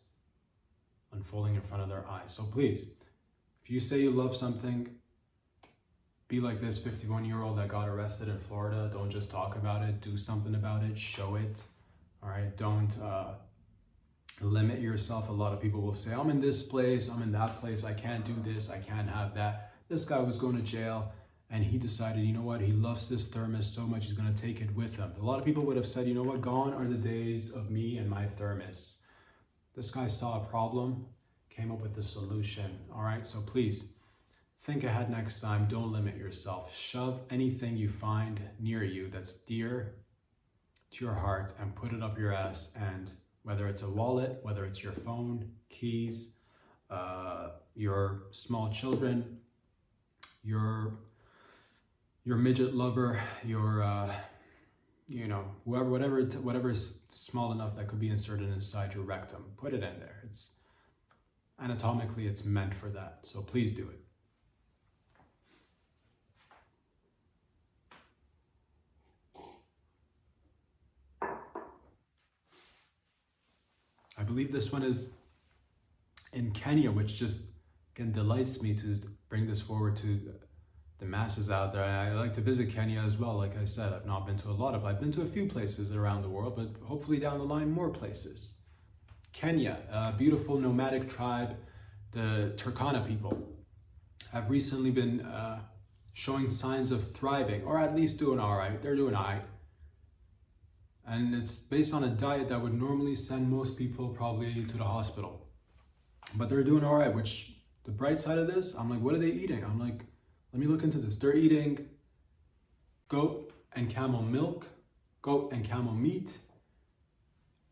Speaker 1: unfolding in front of their eyes. So please, if you say you love something, be like this 51-year-old that got arrested in Florida. Don't just talk about it, do something about it, show it. All right, don't limit yourself. A lot of people will say, I'm in this place, I'm in that place, I can't do this, I can't have that. This guy was going to jail and he decided, you know what, he loves this thermos so much he's going to take it with him. A lot of people would have said, you know what, gone are the days of me and my thermos. This guy saw a problem, came up with a solution. All right, so please, think ahead next time. Don't limit yourself. Shove anything you find near you that's dear to your heart and put it up your ass. And whether it's a wallet, whether it's your phone, keys, your small children, your midget lover, your whatever is small enough that could be inserted inside your rectum, put it in there. It's anatomically, it's meant for that. So please do it. I believe this one is in Kenya, which just again delights me to bring this forward to the masses out there. I like to visit Kenya as well. Like I said, I've not been to a lot of, I've been to a few places around the world, but hopefully down the line, more places. Kenya, a beautiful nomadic tribe, the Turkana people, have recently been showing signs of thriving, or at least doing all right. They're doing all right. And it's based on a diet that would normally send most people probably to the hospital. But they're doing all right, which the bright side of this, I'm like, what are they eating? I'm like, let me look into this. They're eating goat and camel milk, goat and camel meat.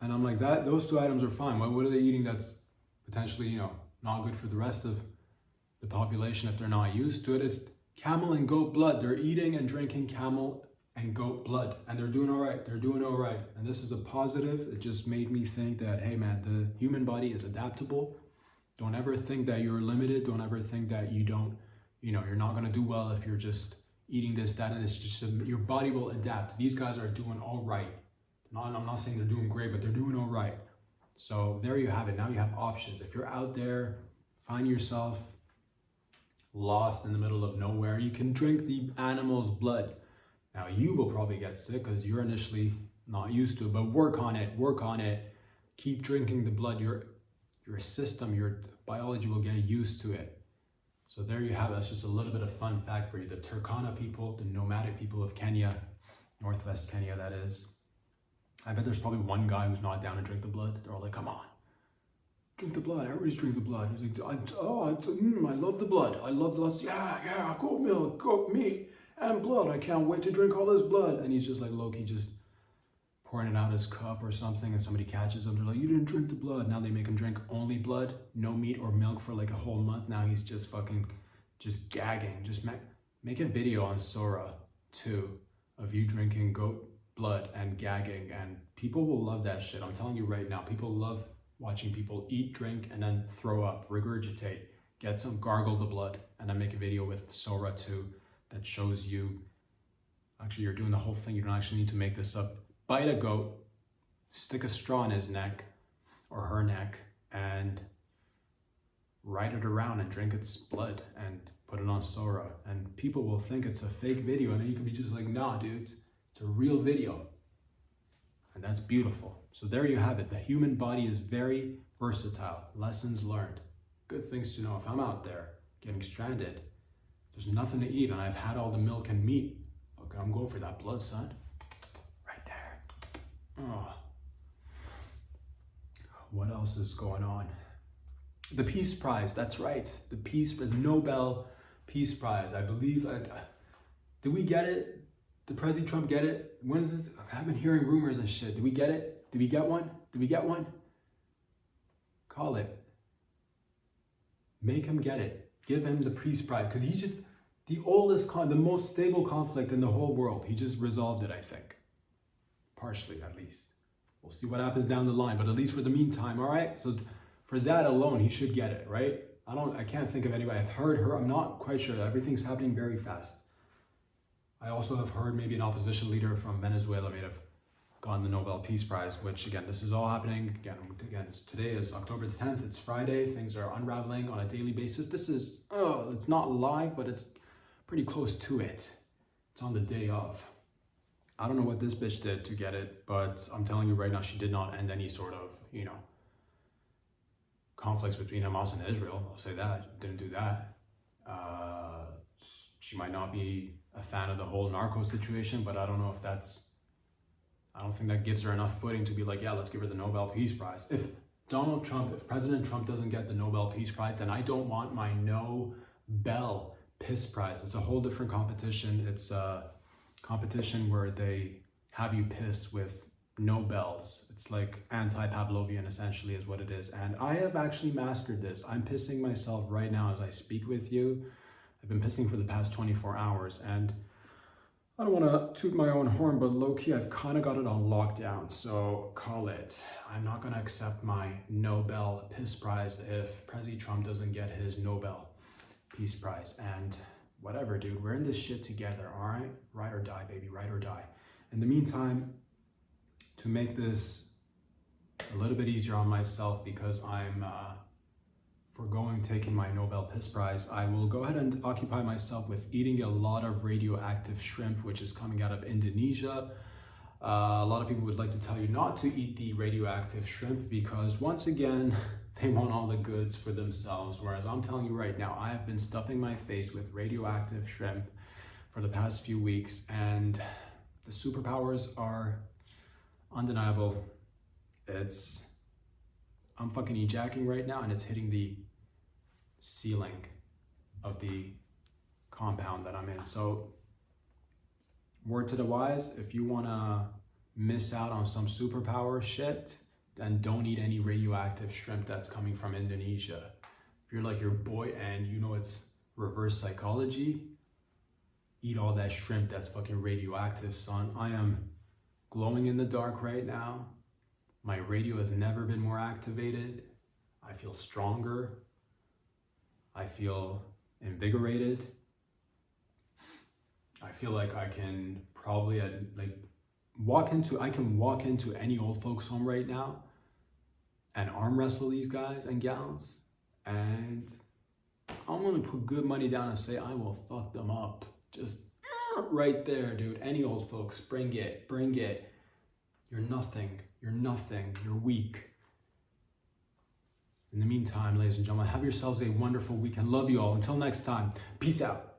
Speaker 1: And I'm like, those two items are fine. What are they eating that's potentially, you know, not good for the rest of the population if they're not used to it? It's camel and goat blood. They're eating and drinking camel and goat blood, and they're doing all right. They're doing all right. And this is a positive. It just made me think that, hey man, the human body is adaptable. Don't ever think that you're limited. Don't ever think that you don't, you know, you're not going to do well if you're just eating this, that, and it's just, your body will adapt. These guys are doing all right. I'm not saying they're doing great, but they're doing all right. So there you have it. Now you have options. If you're out there, find yourself lost in the middle of nowhere, you can drink the animal's blood. Now you will probably get sick because you're initially not used to it, but work on it. Keep drinking the blood. Your system, your biology will get used to it. So there you have it. That's just a little bit of fun fact for you. The Turkana people, the nomadic people of Kenya, Northwest Kenya that is. I bet there's probably one guy who's not down to drink the blood. They're all like, come on, drink the blood. Everybody's drinking the blood. He's like, I love the blood. I love the, yeah, goat milk, goat meat, and blood. I can't wait to drink all this blood. And he's just like low-key just pouring it out his cup or something, and somebody catches him. They're like, you didn't drink the blood. Now they make him drink only blood, no meat or milk for like a whole month. Now he's just fucking, just gagging. Just make a video on Sora too of you drinking goat blood and gagging, and people will love that shit. I'm telling you right now, people love watching people eat, drink, and then throw up, regurgitate, get some, gargle the blood, and then make a video with Sora too that shows you, actually you're doing the whole thing, you don't actually need to make this up. Bite a goat, stick a straw in his neck or her neck, and ride it around and drink its blood and put it on Sora, and people will think it's a fake video, and then you can be just like, nah dude, it's a real video. And that's beautiful. So there you have it. The human body is very versatile. Lessons learned. Good things to know. If I'm out there getting stranded, there's nothing to eat, and I've had all the milk and meat, okay, I'm going for that blood, son. Right there. Oh. What else is going on? The Peace Prize. That's right. The Nobel Peace Prize. I believe. Did we get it? Did President Trump get it? When is this? I've been hearing rumors and shit. Did we get it? Did we get one? Did we get one? Call it. Make him get it. Give him the Peace Prize. Because he's just the oldest, the most stable conflict in the whole world. He just resolved it, I think. Partially, at least. We'll see what happens down the line. But at least for the meantime, all right? So for that alone, he should get it, right? I can't think of anybody. I've heard her. I'm not quite sure. Everything's happening very fast. I also have heard maybe an opposition leader from Venezuela may have gotten the Nobel Peace Prize, which again, this is all happening. Again, today is October the 10th, it's Friday. Things are unraveling on a daily basis. This is, it's not live, but it's pretty close to it. It's on the day of. I don't know what this bitch did to get it, but I'm telling you right now, she did not end any sort of, conflicts between Hamas and Israel. I'll say that, didn't do that. She might not be a fan of the whole narco situation, but I don't know if I don't think that gives her enough footing to be like, yeah, let's give her the Nobel Peace Prize. If President Trump doesn't get the Nobel Peace Prize, then I don't want my Nobel Peace Prize. It's a whole different competition. It's a competition where they have you piss with Nobels. It's like anti-Pavlovian essentially is what it is. And I have actually mastered this. I'm pissing myself right now as I speak with you. I've been pissing for the past 24 hours, and I don't want to toot my own horn, but low-key, I've kind of got it on lockdown, so call it. I'm not going to accept my Nobel Peace Prize if President Trump doesn't get his Nobel Peace Prize. And whatever, dude, we're in this shit together, all right? Ride or die, baby, ride or die. In the meantime, to make this a little bit easier on myself because I'm foregoing taking my Nobel Peace Prize. I will go ahead and occupy myself with eating a lot of radioactive shrimp, which is coming out of Indonesia. A lot of people would like to tell you not to eat the radioactive shrimp because once again, they want all the goods for themselves. Whereas I'm telling you right now, I have been stuffing my face with radioactive shrimp for the past few weeks, and the superpowers are undeniable. I'm fucking ejacking right now and it's hitting the ceiling of the compound that I'm in. So word to the wise, if you wanna miss out on some superpower shit, then don't eat any radioactive shrimp that's coming from Indonesia. If you're like your boy and you know it's reverse psychology, eat all that shrimp that's fucking radioactive, son. I am glowing in the dark right now. My radio has never been more activated. I feel stronger. I feel invigorated. I feel like I can probably walk into any old folks home right now and arm wrestle these guys and gals, and I'm gonna put good money down and say I will fuck them up. Just right there, dude. Any old folks, bring it. You're nothing. You're weak. In the meantime, ladies and gentlemen, have yourselves a wonderful weekend. Love you all. Until next time, peace out.